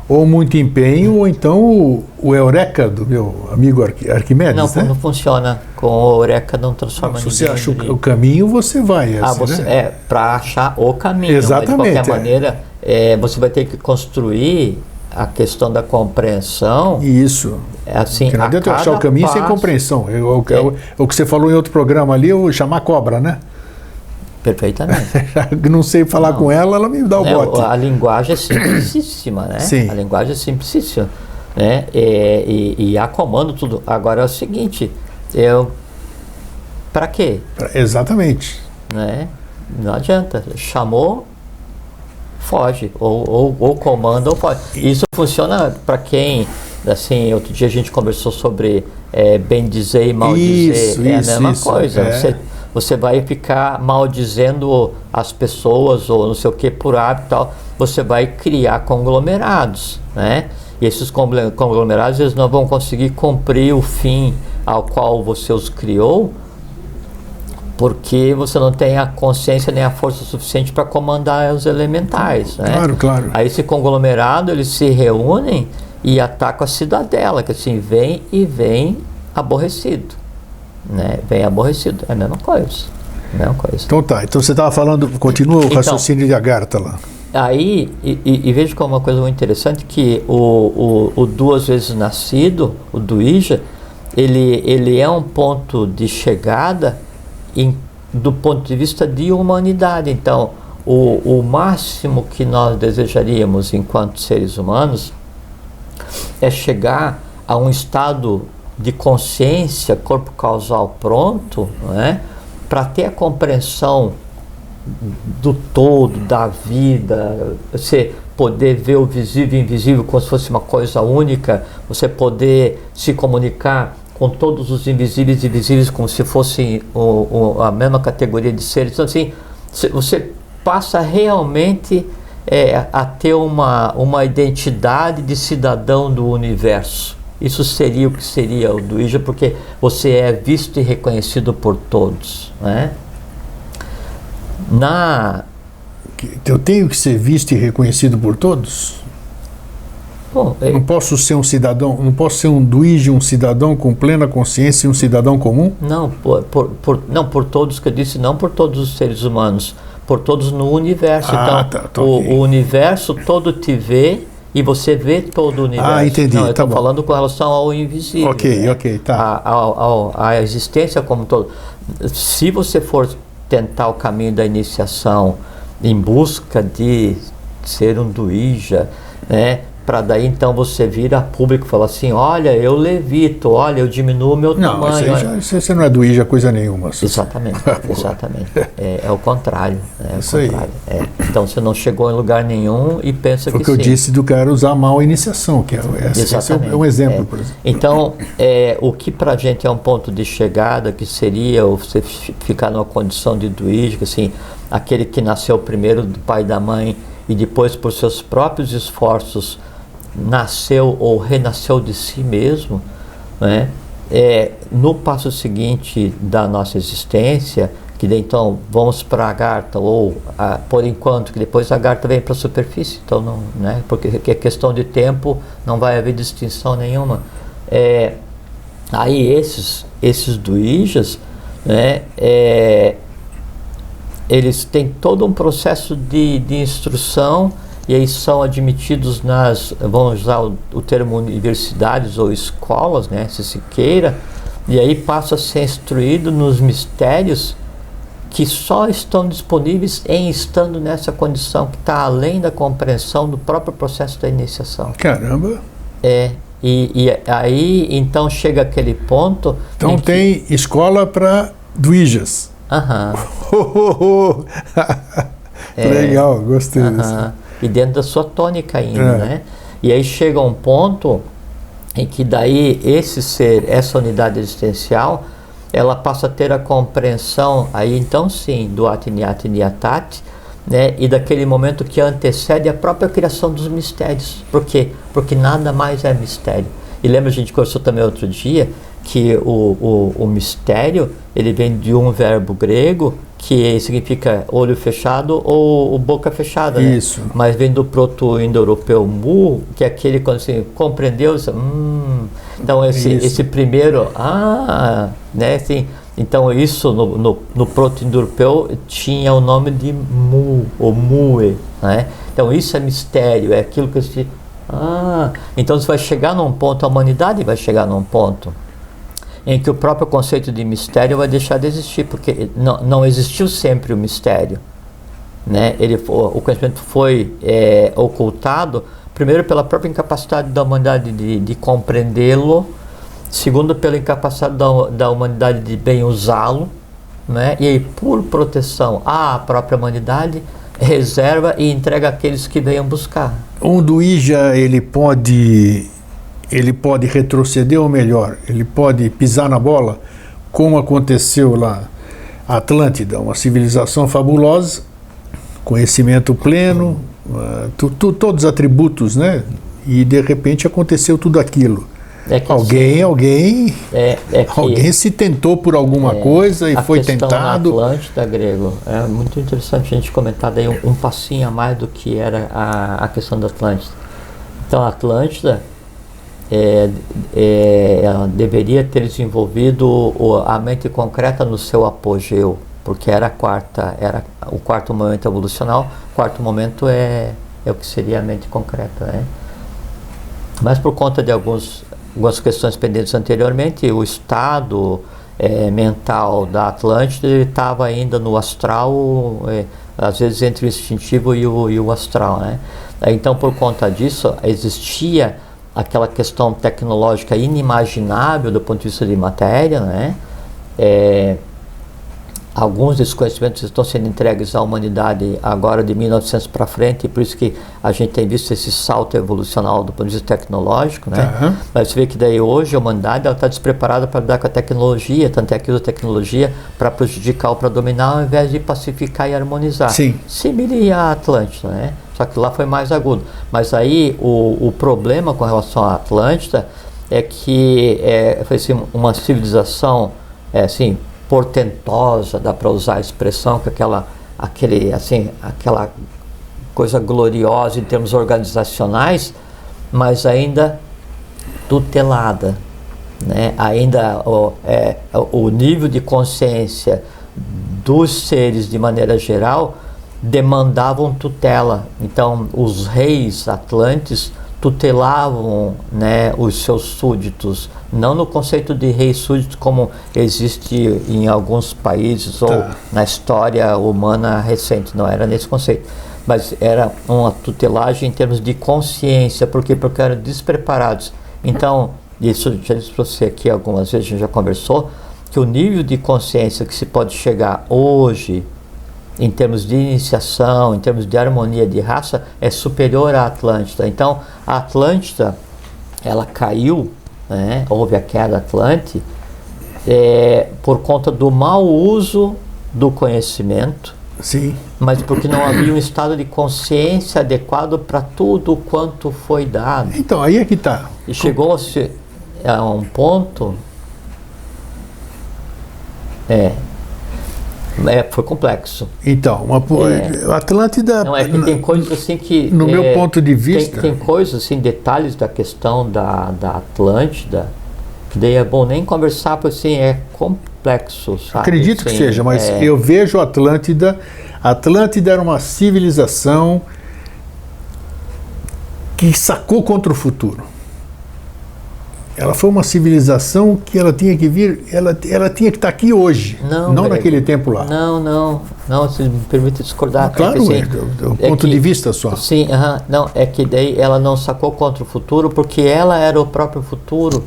ou muito empenho, ou então o Eureka do meu amigo Arquimedes, não, né? Não funciona. Com o Eureka não transforma ninguém. Se você acha o caminho, você vai. Né? Para achar o caminho. Exatamente. Mas de qualquer maneira, você vai ter que construir a questão da compreensão. Isso. Assim, porque não adianta eu achar o caminho sem compreensão. O que você falou em outro programa ali, eu chamar cobra, né? Perfeitamente. Não sei falar com ela, ela me dá o bote. A linguagem é simplicíssima, né? Sim. A linguagem é simplicíssima, né? E há comando tudo. Agora é o seguinte, para quê? Exatamente. Né? Não adianta. Chamou, foge. Ou comanda ou foge. Isso funciona para quem... Assim, outro dia a gente conversou sobre bem dizer e mal dizer. A mesma coisa. Você vai ficar maldizendo as pessoas ou não sei o que por hábito e tal. Você vai criar conglomerados, né? E esses conglomerados, eles não vão conseguir cumprir o fim ao qual você os criou, porque você não tem a consciência nem a força suficiente para comandar os elementais, né? Claro. Aí esse conglomerado, eles se reúnem e atacam a cidadela, que assim, vem aborrecido. Né? Bem aborrecido, é a mesma coisa. Então então você estava falando, continua o raciocínio de Agartha lá. Aí, e veja como uma coisa muito interessante, que o duas vezes nascido, o do IJA, ele é um ponto de chegada do ponto de vista de humanidade. Então, o máximo que nós desejaríamos enquanto seres humanos é chegar a um estado de consciência, corpo causal pronto, né, para ter a compreensão do todo, da vida, você poder ver o visível e invisível como se fosse uma coisa única, você poder se comunicar com todos os invisíveis e visíveis como se fossem a mesma categoria de seres. Então, assim, você passa realmente a ter uma identidade de cidadão do universo. Isso seria o que seria o do IJA, porque você é visto e reconhecido por todos, né? Eu tenho que ser visto e reconhecido por todos? Bom, não posso ser um cidadão, não posso ser um do IJA, um cidadão com plena consciência e um cidadão comum? Não, por todos que eu disse, não por todos os seres humanos, por todos no universo. O universo todo te vê e você vê todo o universo. Entendi. Não, eu estou falando com relação ao invisível. Ok, tá. A existência como todo. Se você for tentar o caminho da iniciação em busca de ser um do IJA, né? Para daí então você vir a público e falar assim, olha, eu levito, olha, eu diminuo o meu tamanho. Você não é do IJA coisa nenhuma. Exatamente. É o contrário. Isso aí. Então você não chegou em lugar nenhum e pensa Foi que o que eu disse do cara usar mal a iniciação, que esse é um exemplo, por exemplo. Então, o que pra gente é um ponto de chegada, que seria você ficar numa condição de do IJA, assim, aquele que nasceu primeiro do pai e da mãe e depois por seus próprios esforços nasceu ou renasceu de si mesmo, né? No passo seguinte da nossa existência, que daí então vamos para a Agartha, ou por enquanto, que depois a Agartha vem para a superfície, então não, né? Porque é questão de tempo, não vai haver distinção nenhuma. Aí esses do IJAs, né? Eles têm todo um processo de instrução, e aí são admitidos vamos usar o termo universidades ou escolas, né, se queira, e aí passa a ser instruído nos mistérios que só estão disponíveis estando nessa condição, que está além da compreensão do próprio processo da iniciação. Caramba! E aí então chega aquele ponto... Então tem escola para duijas. Legal, gostei disso. E dentro da sua tônica ainda, né? E aí chega um ponto em que daí esse ser, essa unidade existencial, ela passa a ter a compreensão, aí então sim, do Atiniat Niatat, né, e daquele momento que antecede a própria criação dos mistérios. Por quê? Porque nada mais é mistério. E lembra, a gente conversou também outro dia, que o mistério, ele vem de um verbo grego, que significa olho fechado ou boca fechada, né? Isso. Mas vem do proto-indo-europeu mu, que é aquele quando você compreendeu, você, então esse primeiro, né, assim, então isso no proto-indo-europeu tinha o nome de mu, ou mue, né? Então isso é mistério, é aquilo que você, então você vai chegar num ponto, a humanidade vai chegar num ponto em que o próprio conceito de mistério vai deixar de existir, porque não existiu sempre o mistério, né? O conhecimento foi ocultado, primeiro pela própria incapacidade da humanidade de compreendê-lo, segundo pela incapacidade da humanidade de bem usá-lo, né? E aí, por proteção à própria humanidade, reserva e entrega àqueles que venham buscar. O Duija, ele pode retroceder, ou melhor, ele pode pisar na bola, como aconteceu lá na Atlântida, uma civilização fabulosa, conhecimento pleno, todos os atributos, né? E de repente aconteceu tudo aquilo. Alguém se tentou por alguma coisa e foi tentado. A Atlântida, grego, é muito interessante a gente comentar daí um passinho a mais do que era a questão da Atlântida. Então a Atlântida ela deveria ter desenvolvido a mente concreta no seu apogeu, porque era o quarto momento evolucional. O quarto momento é o que seria a mente concreta, né? Mas por conta de algumas questões pendentes anteriormente, o estado mental da Atlântida estava ainda no astral, às vezes entre o instintivo e o astral, né? Então, por conta disso, existia aquela questão tecnológica inimaginável do ponto de vista de matéria, né? Alguns desses conhecimentos estão sendo entregues à humanidade agora de 1900 para frente, e por isso que a gente tem visto esse salto evolucional do ponto de vista tecnológico, né? Uhum. Mas você vê que daí hoje a humanidade está despreparada para lidar com a tecnologia, tanto é que usa a tecnologia para prejudicar ou para dominar, ao invés de pacificar e harmonizar. Sim. Similar à Atlântida, né? Só que lá foi mais agudo. Mas aí o problema com relação à Atlântida é que foi assim, uma civilização assim, portentosa, dá para usar a expressão, que aquela coisa gloriosa em termos organizacionais, mas ainda tutelada, né? Ainda o nível de consciência dos seres de maneira geral demandavam tutela. Então os reis atlantes tutelavam, né, os seus súditos, não no conceito de rei súdito como existe em alguns países ou na história humana recente, não era nesse conceito, mas era uma tutelagem em termos de consciência. Por quê? Porque eram despreparados. Então, isso já disse para você aqui algumas vezes, a gente já conversou, que o nível de consciência que se pode chegar hoje em termos de iniciação, em termos de harmonia de raça, é superior à Atlântida. Então, a Atlântida, ela caiu, né? Houve a queda Atlante, por conta do mau uso do conhecimento. Sim. Mas porque não havia um estado de consciência adequado para tudo quanto foi dado. Então, aí é que está. E chegou-se a um ponto... foi complexo. Então, a Atlântida... Não, que tem coisas assim que... No meu ponto de vista... Tem coisas, assim, detalhes da questão da Atlântida, que daí é bom nem conversar, porque assim, é complexo, sabe? Acredito assim, que seja, mas eu vejo a Atlântida... A Atlântida era uma civilização que sacou contra o futuro. Ela foi uma civilização que ela tinha que vir, ela tinha que estar aqui hoje, não naquele tempo lá. Não, se me permite discordar. Claro, do ponto de vista só. Sim, não, é que daí ela não sacou contra o futuro, porque ela era o próprio futuro.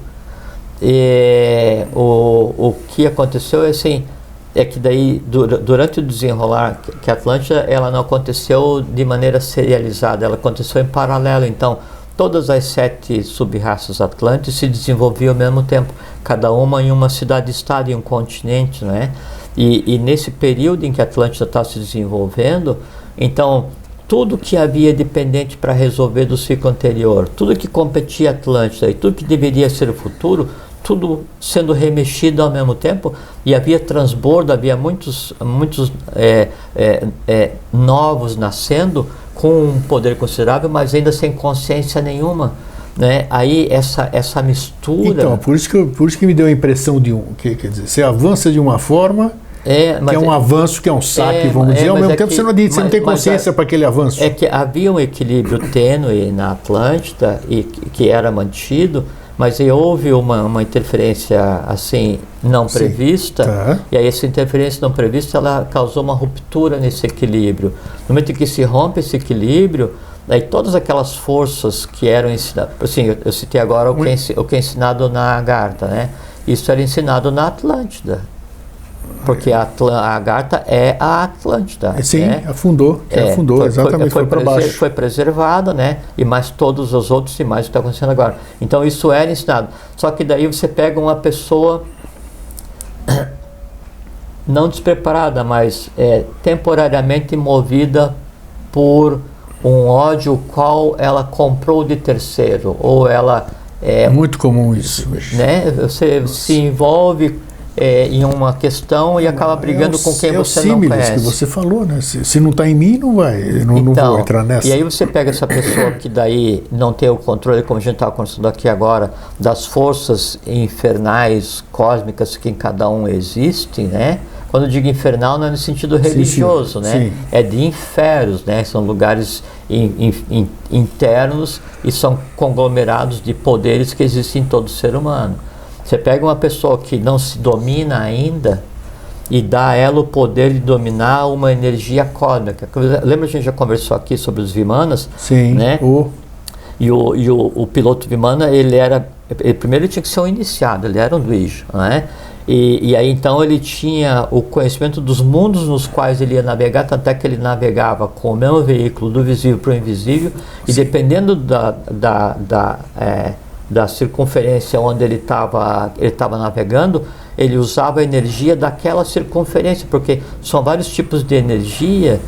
E o que aconteceu é que daí, durante o desenrolar, que a Atlântida, ela não aconteceu de maneira serializada, ela aconteceu em paralelo. Então, todas as 7 sub-raças atlantes se desenvolviam ao mesmo tempo, cada uma em uma cidade-estado, em um continente, né? E nesse período em que a Atlântida estava se desenvolvendo, então tudo que havia dependente para resolver do ciclo anterior, tudo que competia a Atlântida e tudo que deveria ser o futuro, tudo sendo remexido ao mesmo tempo, e havia transbordo, havia muitos novos nascendo com um poder considerável, mas ainda sem consciência nenhuma, né? Aí essa mistura... Então, por isso que me deu a impressão de quer dizer, você avança de uma forma... que é um avanço, que é um saque, vamos dizer, ao mesmo tempo você não tem consciência para aquele avanço. É que havia um equilíbrio tênue na Atlântida, que era mantido, mas aí houve uma interferência assim não prevista, tá. E aí essa interferência não prevista, ela causou uma ruptura nesse equilíbrio. No momento em que se rompe esse equilíbrio, aí todas aquelas forças que eram ensinadas, assim, eu citei agora o que é ensinado na Agartha, né? Isso era ensinado na Atlântida. Porque a Agartha é a Atlântida. Sim, né? afundou, exatamente, foi para baixo. Foi preservada, né? E mais todos os outros e mais o que está acontecendo agora. Então isso era ensinado. Só que daí você pega uma pessoa não despreparada, mas temporariamente movida por um ódio qual ela comprou de terceiro, ou ela... muito comum isso. Né? Você se envolve... em uma questão e acaba brigando com quem você não conhece. Que você falou, né? Se não está em mim, não vai. Não vou entrar nessa. E aí você pega essa pessoa que daí não tem o controle, como a gente estava conversando aqui agora, das forças infernais, cósmicas que em cada um existem, né? Quando eu digo infernal, não é no sentido religioso, sim, né? Sim. É de infernos, né? São lugares internos e são conglomerados de poderes que existem em todo ser humano. Você pega uma pessoa que não se domina ainda e dá a ela o poder de dominar uma energia cósmica. Lembra que a gente já conversou aqui sobre os Vimanas? Sim. Né? E o piloto Vimana, primeiro ele tinha que ser um iniciado, ele era um Dvija, né? E aí então ele tinha o conhecimento dos mundos nos quais ele ia navegar, tanto é que ele navegava com o mesmo veículo do visível para o invisível, e dependendo da circunferência onde ele estava navegando, ele usava a energia daquela circunferência, porque são vários tipos de energia.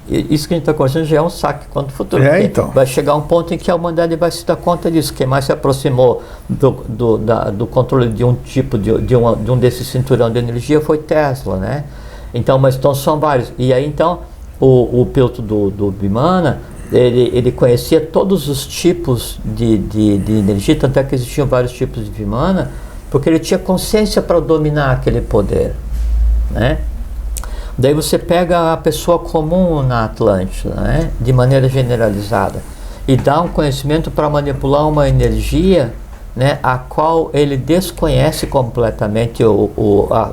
Isso que a gente está conversando já é um saque quanto ao futuro. Então. Vai chegar um ponto em que a humanidade vai se dar conta disso. Quem mais se aproximou do controle de um tipo, de um desse cinturão de energia foi Tesla, né? Então, são vários. E aí, então, o piloto do Vimana, ele conhecia todos os tipos de energia, tanto é que existiam vários tipos de Vimana, porque ele tinha consciência para dominar aquele poder, né? Daí você pega a pessoa comum na Atlântida, né, de maneira generalizada, e dá um conhecimento para manipular uma energia, né, a qual ele desconhece completamente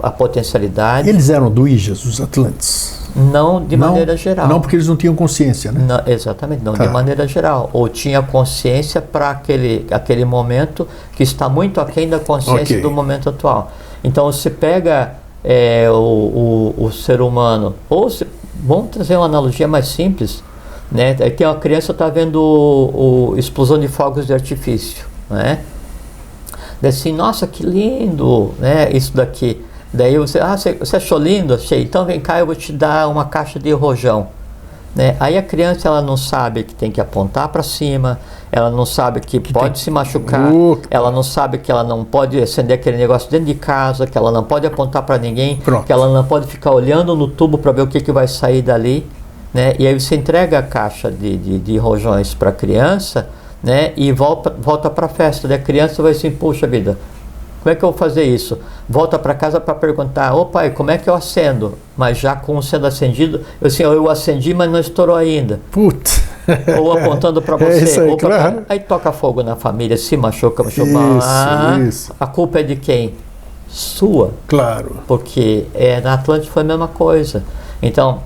a potencialidade. Eles eram Dvijas, os Atlantes? Não de maneira geral. Não, porque eles não tinham consciência, né? Não, exatamente, não de maneira geral. Ou tinha consciência para aquele momento que está muito aquém da consciência do momento atual. Então você pega o ser humano, vamos trazer uma analogia mais simples, né? Aí tem uma criança que está vendo explosão de fogos de artifício, né? Daí assim, nossa, que lindo, né? Isso daqui. Daí você achou lindo? Achei. Então vem cá, eu vou te dar uma caixa de rojão, né? Aí a criança, ela não sabe que tem que apontar para cima, ela não sabe que pode se machucar, ela não sabe que ela não pode acender aquele negócio dentro de casa, que ela não pode apontar para ninguém, que ela não pode ficar olhando no tubo para ver o que vai sair dali, né? E aí você entrega a caixa de rojões para a criança, né? E volta para a festa. Daí a criança vai assim, puxa vida, como é que eu vou fazer isso? Volta para casa para perguntar, ô pai, como é que eu acendo? Mas já com sendo acendido, eu acendi, mas não estourou ainda. Putz. Ou apontando para você. Isso aí, claro. Aí toca fogo na família, se machuca. Isso. A culpa é de quem? Sua. Claro. Porque na Atlântida foi a mesma coisa. Então,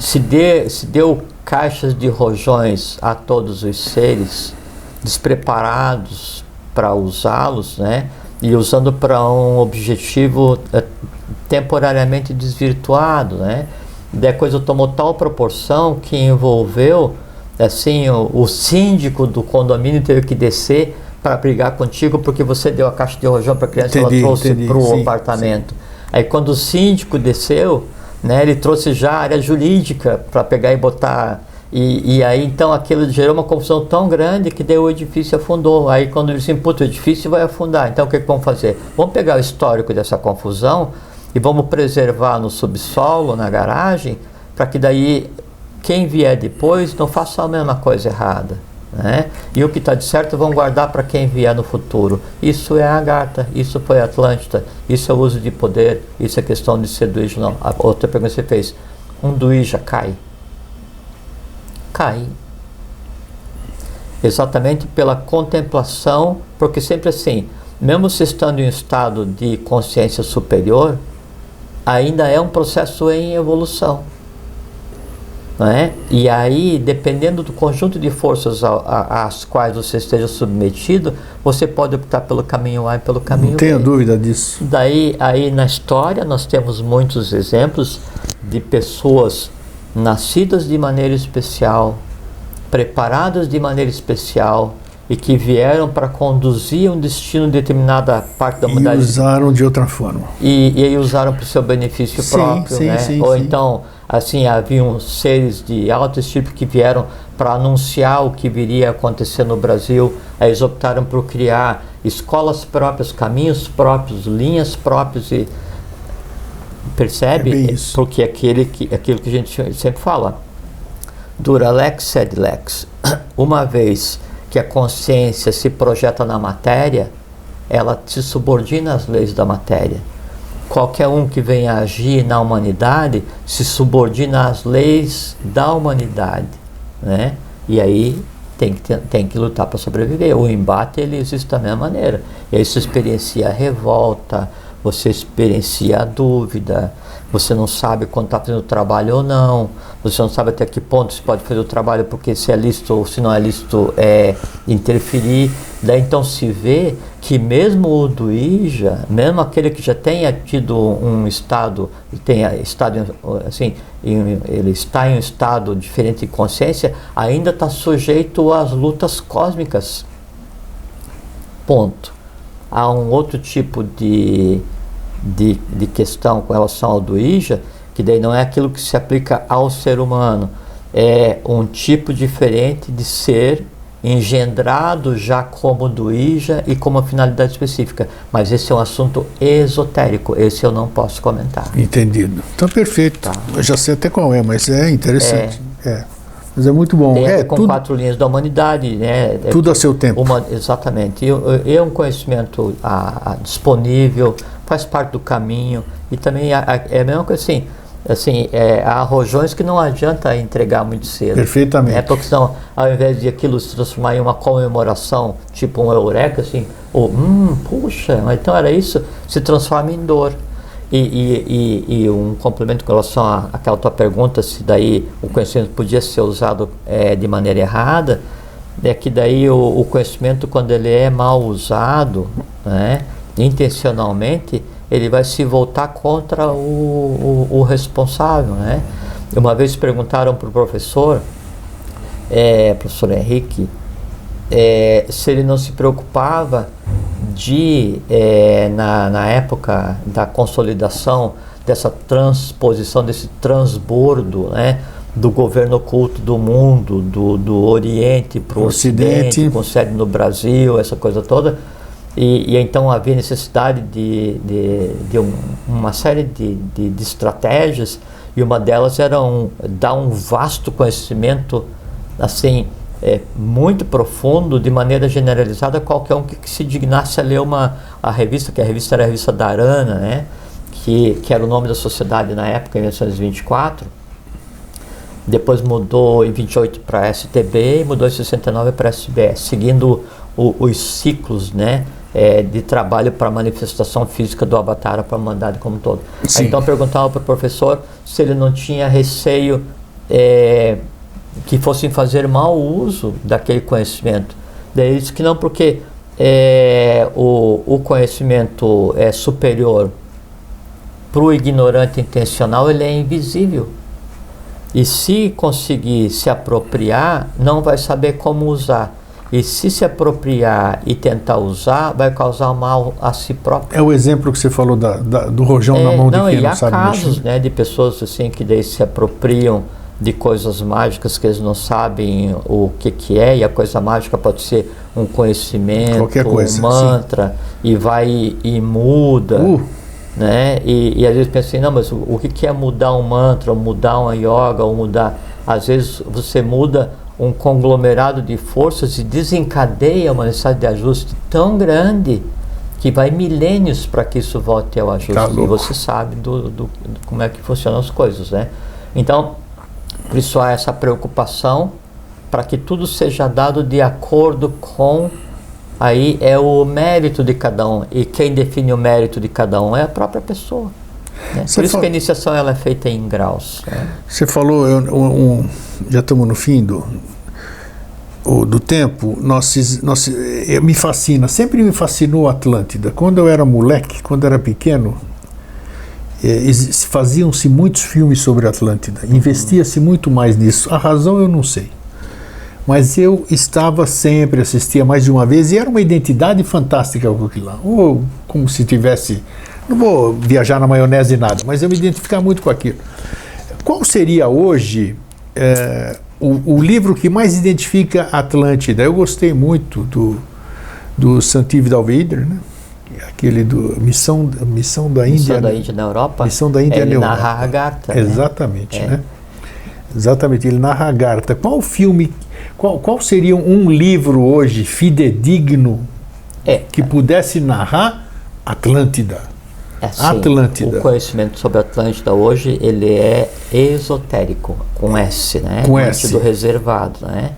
se deu caixas de rojões a todos os seres despreparados para usá-los, né? E usando para um objetivo temporariamente desvirtuado, né? Daí a coisa tomou tal proporção que envolveu assim, o síndico do condomínio teve que descer para brigar contigo porque você deu a caixa de rojão para a criança e ela trouxe para o apartamento. Sim. Aí quando o síndico desceu, né, ele trouxe já a área jurídica para pegar e botar, e aí então aquilo gerou uma confusão tão grande que daí o edifício afundou. Aí quando ele disse, puta, o edifício vai afundar, então o que vamos fazer? Vamos pegar o histórico dessa confusão e vamos preservar no subsolo, na garagem, para que daí quem vier depois não faça a mesma coisa errada, né? E o que está de certo vão guardar para quem vier no futuro. Isso é a Agartha, isso foi a Atlântida, isso é o uso de poder, isso é questão de ser duíja. Não. A outra pergunta que você fez, um duíja cai? Cai. Exatamente pela contemplação, porque sempre assim, mesmo se estando em um estado de consciência superior, ainda é um processo em evolução. Não é? E aí, dependendo do conjunto de forças às quais você esteja submetido, você pode optar pelo caminho A e pelo caminho B. Não tenho dúvida disso. Daí, aí na história, nós temos muitos exemplos de pessoas nascidas de maneira especial, preparadas de maneira especial, e que vieram para conduzir um destino em determinada parte da humanidade. E usaram de outra forma. E aí usaram para o seu benefício próprio, né? Ou então, assim, haviam seres de alto tipo que vieram para anunciar o que viria a acontecer no Brasil. Aí eles optaram por criar escolas próprias, caminhos próprios, linhas próprias e... Percebe? Porque aquilo que a gente sempre fala, dura lex sed lex. Uma vez que a consciência se projeta na matéria, ela se subordina às leis da matéria. Qualquer um que venha agir na humanidade se subordina às leis da humanidade, né? E aí tem que lutar para sobreviver. O embate, ele existe da mesma maneira. E aí você experiencia a revolta, você experiencia a dúvida, você não sabe quando está fazendo o trabalho ou não, você não sabe até que ponto você pode fazer o trabalho porque se é lícito ou se não é lícito interferir. Daí então se vê que mesmo o duíja, mesmo aquele que já tenha tido um estado, tenha estado assim, ele está em um estado diferente de consciência, ainda está sujeito às lutas cósmicas. Ponto. Há um outro tipo de questão com relação ao duíja, que daí não é aquilo que se aplica ao ser humano, é um tipo diferente de ser engendrado já como duíja e com uma finalidade específica, mas esse é um assunto esotérico, esse eu não posso comentar. Entendido. Então, perfeito. Tá. Eu já sei até qual é, mas é interessante. Mas é muito bom. Tem a ver com 4 linhas da humanidade, né? Tudo a seu tempo. Exatamente. E é um conhecimento disponível, faz parte do caminho, e também é a mesma coisa assim, há rojões que não adianta entregar muito cedo. Perfeitamente. Porque senão, ao invés de aquilo se transformar em uma comemoração, tipo um eureka, assim, ou, puxa, mas então era isso, se transforma em dor. E um complemento com relação àquela tua pergunta, se daí o conhecimento podia ser usado de maneira errada, é que daí o conhecimento, quando ele é mal usado, né, intencionalmente, ele vai se voltar contra o responsável, né? Uma vez perguntaram para o professor Henrique, se ele não se preocupava na época da consolidação dessa transposição, desse transbordo, né, do governo oculto do mundo, do Oriente para o Ocidente, com sede no Brasil, essa coisa toda, e então havia necessidade de uma série de estratégias, e uma delas era dar um vasto conhecimento, assim, muito profundo, de maneira generalizada, a qualquer um que se dignasse a ler a revista, que a revista era a revista Dharana, né, que era o nome da sociedade na época, em 1924, depois mudou em 28 para STB e mudou em 69 para SBS, seguindo os ciclos, né, de trabalho para manifestação física do Avatar para a humanidade como um todo. Aí, então perguntava para o professor se ele não tinha receio que fossem fazer mau uso daquele conhecimento. Daí ele disse que não, porque o conhecimento superior para o ignorante intencional, ele é invisível. E se conseguir se apropriar, não vai saber como usar. E se apropriar e tentar usar, vai causar mal a si próprio. É o exemplo que você falou do rojão na mão de quem não sabe mexer. Casos, né, de pessoas assim que daí se apropriam de coisas mágicas que eles não sabem o que é, e a coisa mágica pode ser um conhecimento, qualquer coisa, um mantra, sim. E vai e muda, né? E às vezes pensa assim, não, mas o que é mudar um mantra, ou mudar uma yoga, ou mudar... Às vezes você muda um conglomerado de forças e desencadeia uma necessidade de ajuste tão grande que vai milênios para que isso volte ao ajuste. E você sabe como é que funcionam as coisas, né? Então, por isso há essa preocupação para que tudo seja dado de acordo com... Aí é o mérito de cada um. E quem define o mérito de cada um é a própria pessoa. Né? Por isso que a iniciação ela é feita em graus. Né? Você falou, já estamos no fim do tempo, me fascina, sempre me fascinou a Atlântida. Quando eu era moleque, quando eu era pequeno, faziam-se muitos filmes sobre a Atlântida, investia-se muito mais nisso. A razão eu não sei, mas eu estava sempre, assistia mais de uma vez, e era uma identidade fantástica com aquilo lá, ou como se tivesse, não vou viajar na maionese nada, mas eu me identificava muito com aquilo. Qual seria hoje o livro que mais identifica a Atlântida? Eu gostei muito do Santiv Dalveder, né? Aquele do Missão da Índia. Missão da Índia na Europa. Missão da Índia na Europa. Ele narra Agartha. Exatamente, né? Exatamente, ele narra Agartha. Qual filme, qual seria um livro hoje fidedigno que pudesse narrar Atlântida? Atlântida. O conhecimento sobre a Atlântida hoje, ele é esotérico, com S, né? Com S. Do reservado, né?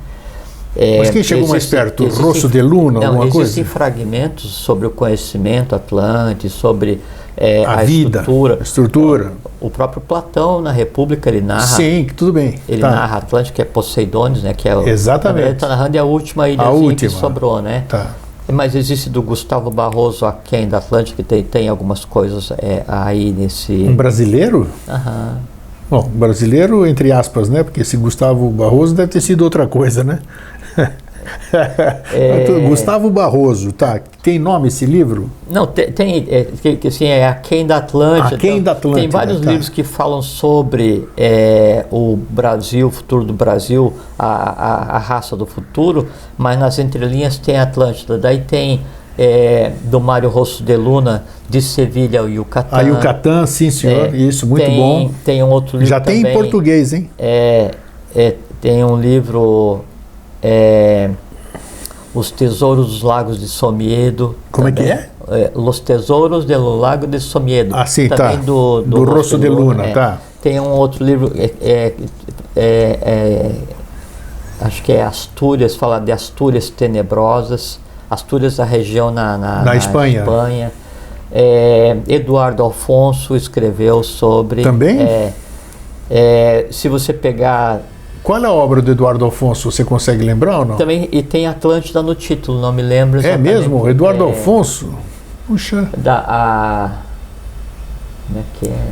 Mas quem chegou mais perto? Rosso de Luna, alguma coisa? Existem fragmentos sobre o conhecimento Atlântico, sobre a vida, estrutura. O próprio Platão, na República, ele narra... Sim, tudo bem. Ele narra Atlântico, que é Poseidones, né? Que é exatamente. Ele está narrando a última ilhazinha que sobrou, né? Tá. Mas existe do Gustavo Barroso, Aquém da Atlântica, que tem algumas coisas aí nesse... Um brasileiro? Aham. Bom, brasileiro, entre aspas, né? Porque esse Gustavo Barroso deve ter sido outra coisa, né? Gustavo Barroso, tá? Tem nome esse livro? Não, assim, é Aquém da Atlântida. Aquém da Atlântida. Tem vários livros que falam sobre o Brasil, o futuro do Brasil, a raça do futuro, mas nas entrelinhas tem Atlântida. Daí tem do Mário Rosso de Luna, de Sevilha ao Yucatán. A Yucatán, sim, senhor. Isso, muito bom. Tem um outro livro já também. Tem em português, hein? Tem um livro... Os Tesouros dos Lagos de Somiedo. Como também. É que é? Los Tesouros do Lago de Somiedo. Ah, sim, também tá. Do Rosso de Luna, tá. Tem um outro livro, acho que é Astúrias, fala de Astúrias Tenebrosas. Astúrias, a região na Espanha. Eduardo Alfonso escreveu sobre... Também? Se você pegar... Qual é a obra do Eduardo Alfonso? Você consegue lembrar ou não? Também, e tem Atlântida no título, não me lembro exatamente. É mesmo? Eduardo Alfonso? Puxa. Como é que é?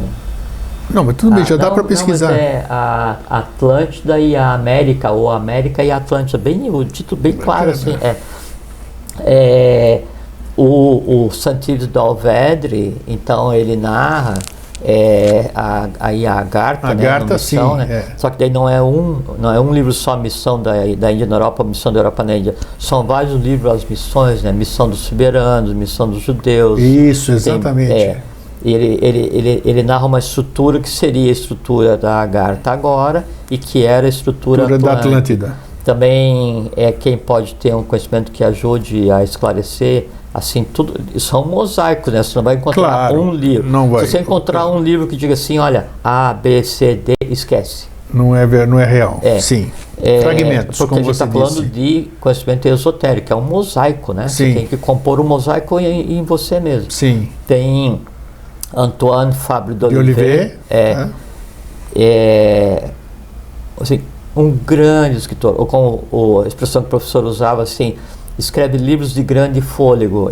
Não, mas tudo bem, já dá para pesquisar. Mas a Atlântida e a América, ou América e a Atlântida, o título bem claro, assim. O Santiv Dalvedre, então ele narra a Agartha, né, Agartha, missão, sim, né? Só que daí não é um livro só, Missão da Índia na Europa, Missão da Europa na Índia. São vários livros, as missões, né? Missão dos Soberanos, Missão dos Judeus. Isso, exatamente. Ele narra uma estrutura que seria a estrutura da Agartha agora e que era a estrutura da Atlântida. Também quem pode ter um conhecimento que ajude a esclarecer, assim, tudo, são mosaicos, né? Você não vai encontrar um livro. Não vai. Se você encontrar um livro que diga assim, olha, A, B, C, D, esquece. Não é real. Sim. Fragmentos, porque como a gente você está falando de conhecimento esotérico, é um mosaico, né? Sim. Você tem que compor um mosaico em você mesmo. Sim. Tem Antoine Fabre de Olivet. Assim, um grande escritor, ou como a expressão que o professor usava, assim, escreve livros de grande fôlego,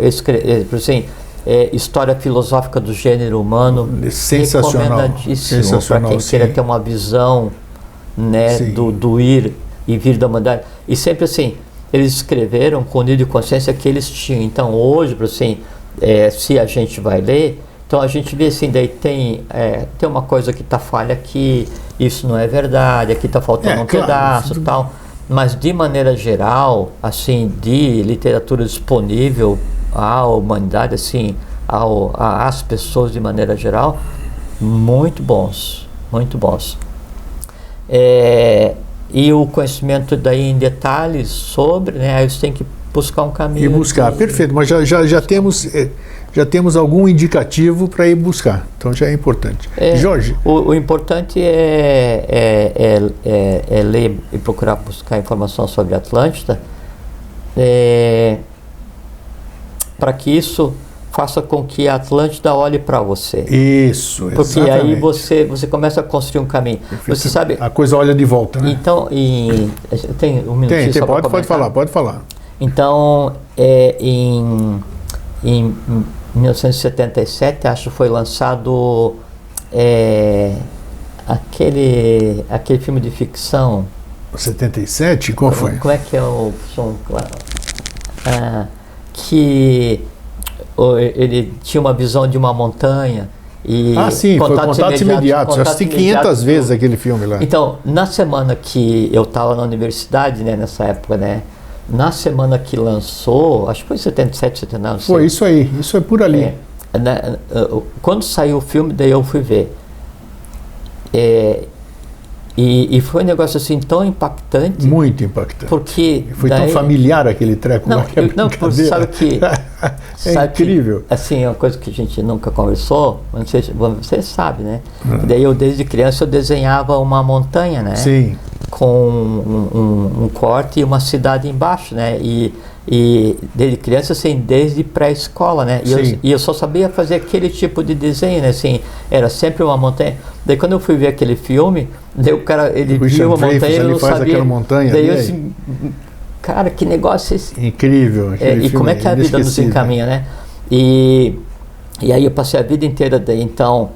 história filosófica do gênero humano, sensacional, recomendadíssimo para quem queira ter uma visão né, do ir e vir da humanidade. E sempre assim, eles escreveram com o nível de consciência que eles tinham. Então hoje, assim, se a gente vai ler, então a gente vê assim, daí tem uma coisa que está falha aqui, isso não é verdade, aqui está faltando pedaço e tal. Mas de maneira geral, assim, de literatura disponível à humanidade, assim, às pessoas de maneira geral, muito bons, muito bons. E o conhecimento daí em detalhes sobre, né, aí você tem que buscar um caminho. E buscar, perfeito, mas já temos algum indicativo para ir buscar, então já é importante. Jorge? O importante é ler e procurar buscar informação sobre a Atlântida, para que isso faça com que a Atlântida olhe para você. Isso, porque aí você começa a construir um caminho. Perfeito. Você sabe, a coisa olha de volta, né? Então, tem um minutinho só para comentar? Pode falar. Então, em 1977, acho que foi lançado aquele filme de ficção. 77? Qual foi? Como é que é o som? Que ele tinha uma visão de uma montanha. Sim, foi Contatos Imediatos. Eu assisti 500 vezes aquele filme lá. Então, na semana que eu estava na universidade, né, nessa época, né, na semana que lançou, acho que foi 77, 79, foi isso aí, isso é por ali. Quando saiu o filme, daí eu fui ver. E foi um negócio assim tão impactante. Muito impactante. Porque foi tão familiar aquele treco lá que porque sabe que... incrível. Que, assim, é uma coisa que a gente nunca conversou, não sei se você sabe, né? Daí eu, desde criança, eu desenhava uma montanha, né? Sim. Com um corte e uma cidade embaixo, né? E desde criança, assim, desde pré-escola, né? E eu só sabia fazer aquele tipo de desenho, né? Assim, era sempre uma montanha. Daí quando eu fui ver aquele filme, daí o cara, ele viu uma montanha e eu não sabia. Montanha, daí eu assim, cara, que negócio é esse? Incrível. E como é que a vida nos encaminha, né? E aí eu passei a vida inteira daí, então,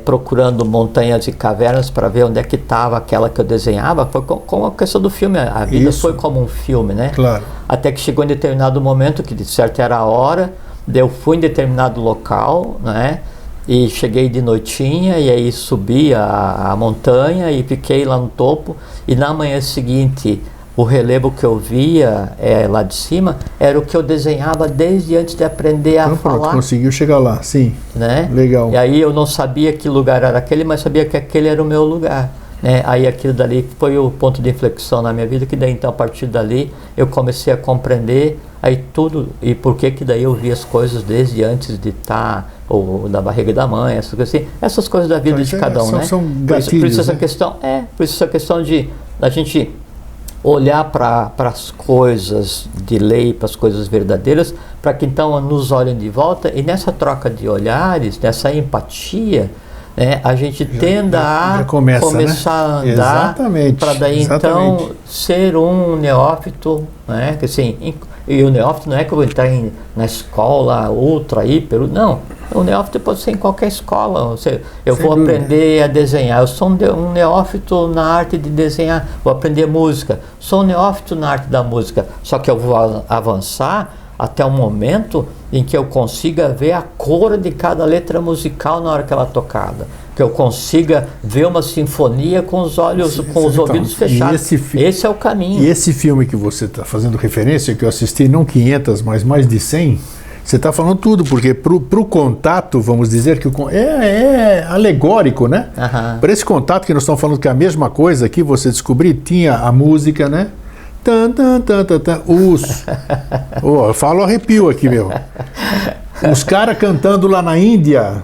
procurando montanhas e cavernas para ver onde é que estava aquela que eu desenhava. Foi com a questão do filme, a vida foi como um filme, né? Claro. Até que chegou em determinado momento, que de certo era a hora, daí eu fui em determinado local, né? E cheguei de noitinha, e aí subi a montanha e fiquei lá no topo, e na manhã seguinte o relevo que eu via lá de cima era o que eu desenhava desde antes de aprender a falar. Pronto, conseguiu chegar lá, sim. Né? Legal. E aí eu não sabia que lugar era aquele, mas sabia que aquele era o meu lugar. Né? Aí aquilo dali foi o ponto de inflexão na minha vida, que daí então a partir dali eu comecei a compreender aí tudo, e por que daí eu vi as coisas desde antes de estar, ou da barriga da mãe, essas coisas assim, essas coisas da vida de cada um, né? São gatilhos, por isso essa né? questão, por isso essa questão de a gente olhar para as coisas de lei, para as coisas verdadeiras, para que então nos olhem de volta, e nessa troca de olhares, nessa empatia, né, a gente tenda a começar, né? A andar, para daí então ser um neófito, né? Que assim, e o neófito não é que eu vou entrar na escola ultra, hiper, não. O neófito pode ser em qualquer escola. Eu vou aprender a desenhar. Eu sou um neófito na arte de desenhar. Vou aprender música. Sou um neófito na arte da música. Só que eu vou avançar até o momento em que eu consiga ver a cor de cada letra musical na hora que ela é tocada. Que eu consiga ver uma sinfonia com os olhos, com os ouvidos fechados. Esse é o caminho. E esse filme que você está fazendo referência, que eu assisti não 500, mas mais de 100, você está falando tudo, porque para o contato, vamos dizer que é alegórico, né? Para esse contato que nós estamos falando que é a mesma coisa aqui, você descobrir, tinha a música, né? Eu falo arrepio aqui, meu. Os caras cantando lá na Índia.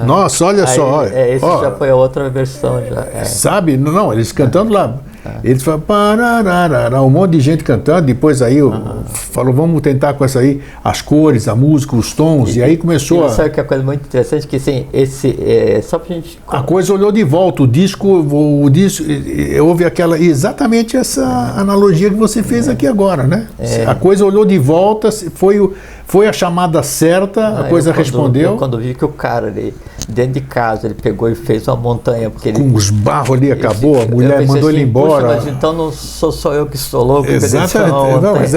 Nossa, olha só. Esse já foi a outra versão. Sabe? Não, eles cantando lá. Eles falam, um monte de gente cantando, depois aí falou, vamos tentar com essa aí, as cores, a música, os tons, e aí começou a... Sabe que é uma coisa muito interessante, que assim, só pra gente... A coisa olhou de volta, o disco houve exatamente essa analogia que você fez aqui agora, né? A coisa olhou de volta, foi a chamada certa, a coisa respondeu. Quando vi que o cara ali, dentro de casa, ele pegou e fez uma montanha. Porque com os barros ali, acabou, a mulher mandou ele embora. Mas então não sou só eu que estou louco. Exatamente, não, mas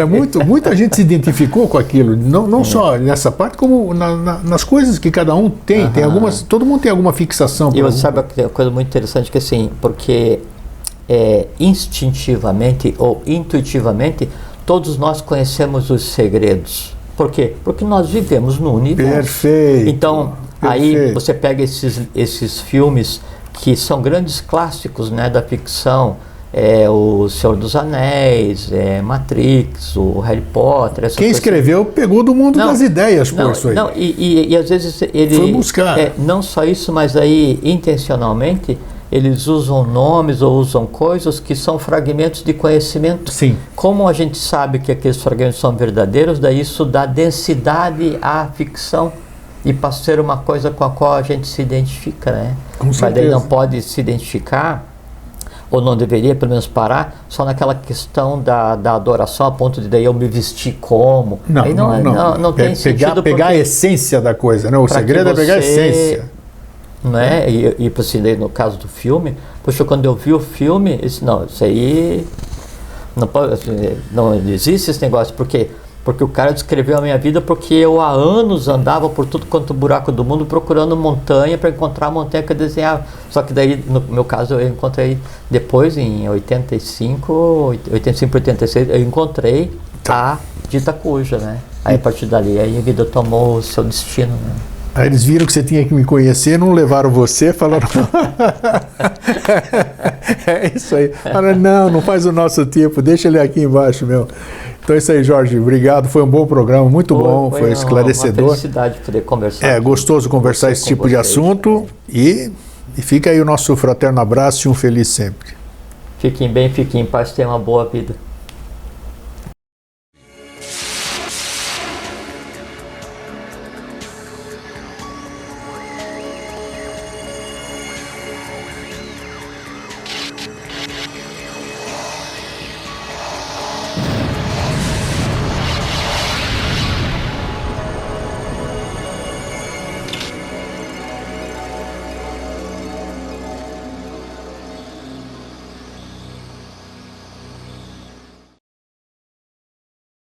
muita gente se identificou com aquilo, não só nessa parte, como nas coisas que cada um tem. Tem algumas, todo mundo tem alguma fixação. E você sabe uma coisa muito interessante, que assim, porque instintivamente ou intuitivamente, todos nós conhecemos os segredos. Por quê? Porque nós vivemos no universo. Perfeito. Então, aí você pega esses filmes que são grandes clássicos, né, da ficção, o Senhor dos Anéis, Matrix, o Harry Potter. Quem escreveu pegou do mundo das ideias, por isso aí. Não, e às vezes ele... Foi buscar. Não só isso, mas aí, intencionalmente, eles usam nomes ou usam coisas que são fragmentos de conhecimento. Sim. Como a gente sabe que aqueles fragmentos são verdadeiros, daí isso dá densidade à ficção e passa a ser uma coisa com a qual a gente se identifica, né? Com certeza. Mas daí não pode se identificar, ou não deveria pelo menos parar, só naquela questão da adoração, a ponto de daí eu me vestir como. Não, aí não tem sentido. Pegar a essência da coisa, né? O segredo é pegar a essência. Não é? E assim, no caso do filme, poxa, quando eu vi o filme, isso aí não pode, não existe esse negócio. Por quê? Porque o cara descreveu a minha vida, porque eu há anos andava por tudo quanto buraco do mundo procurando montanha para encontrar a montanha que eu desenhava. Só que daí, no meu caso, eu encontrei depois, em 85 para 86, eu encontrei a dita cuja, né? Aí a partir dali, aí a vida tomou o seu destino, né? Aí eles viram que você tinha que me conhecer, não levaram você, falaram... É isso aí. Falaram, não faz o nosso tipo, deixa ele aqui embaixo, meu. Então é isso aí, Jorge. Obrigado. Foi um bom programa, muito bom, foi esclarecedor. Uma felicidade poder conversar. Gostoso conversar esse tipo de assunto. E fica aí o nosso fraterno abraço e um feliz sempre. Fiquem bem, fiquem em paz, tenham uma boa vida.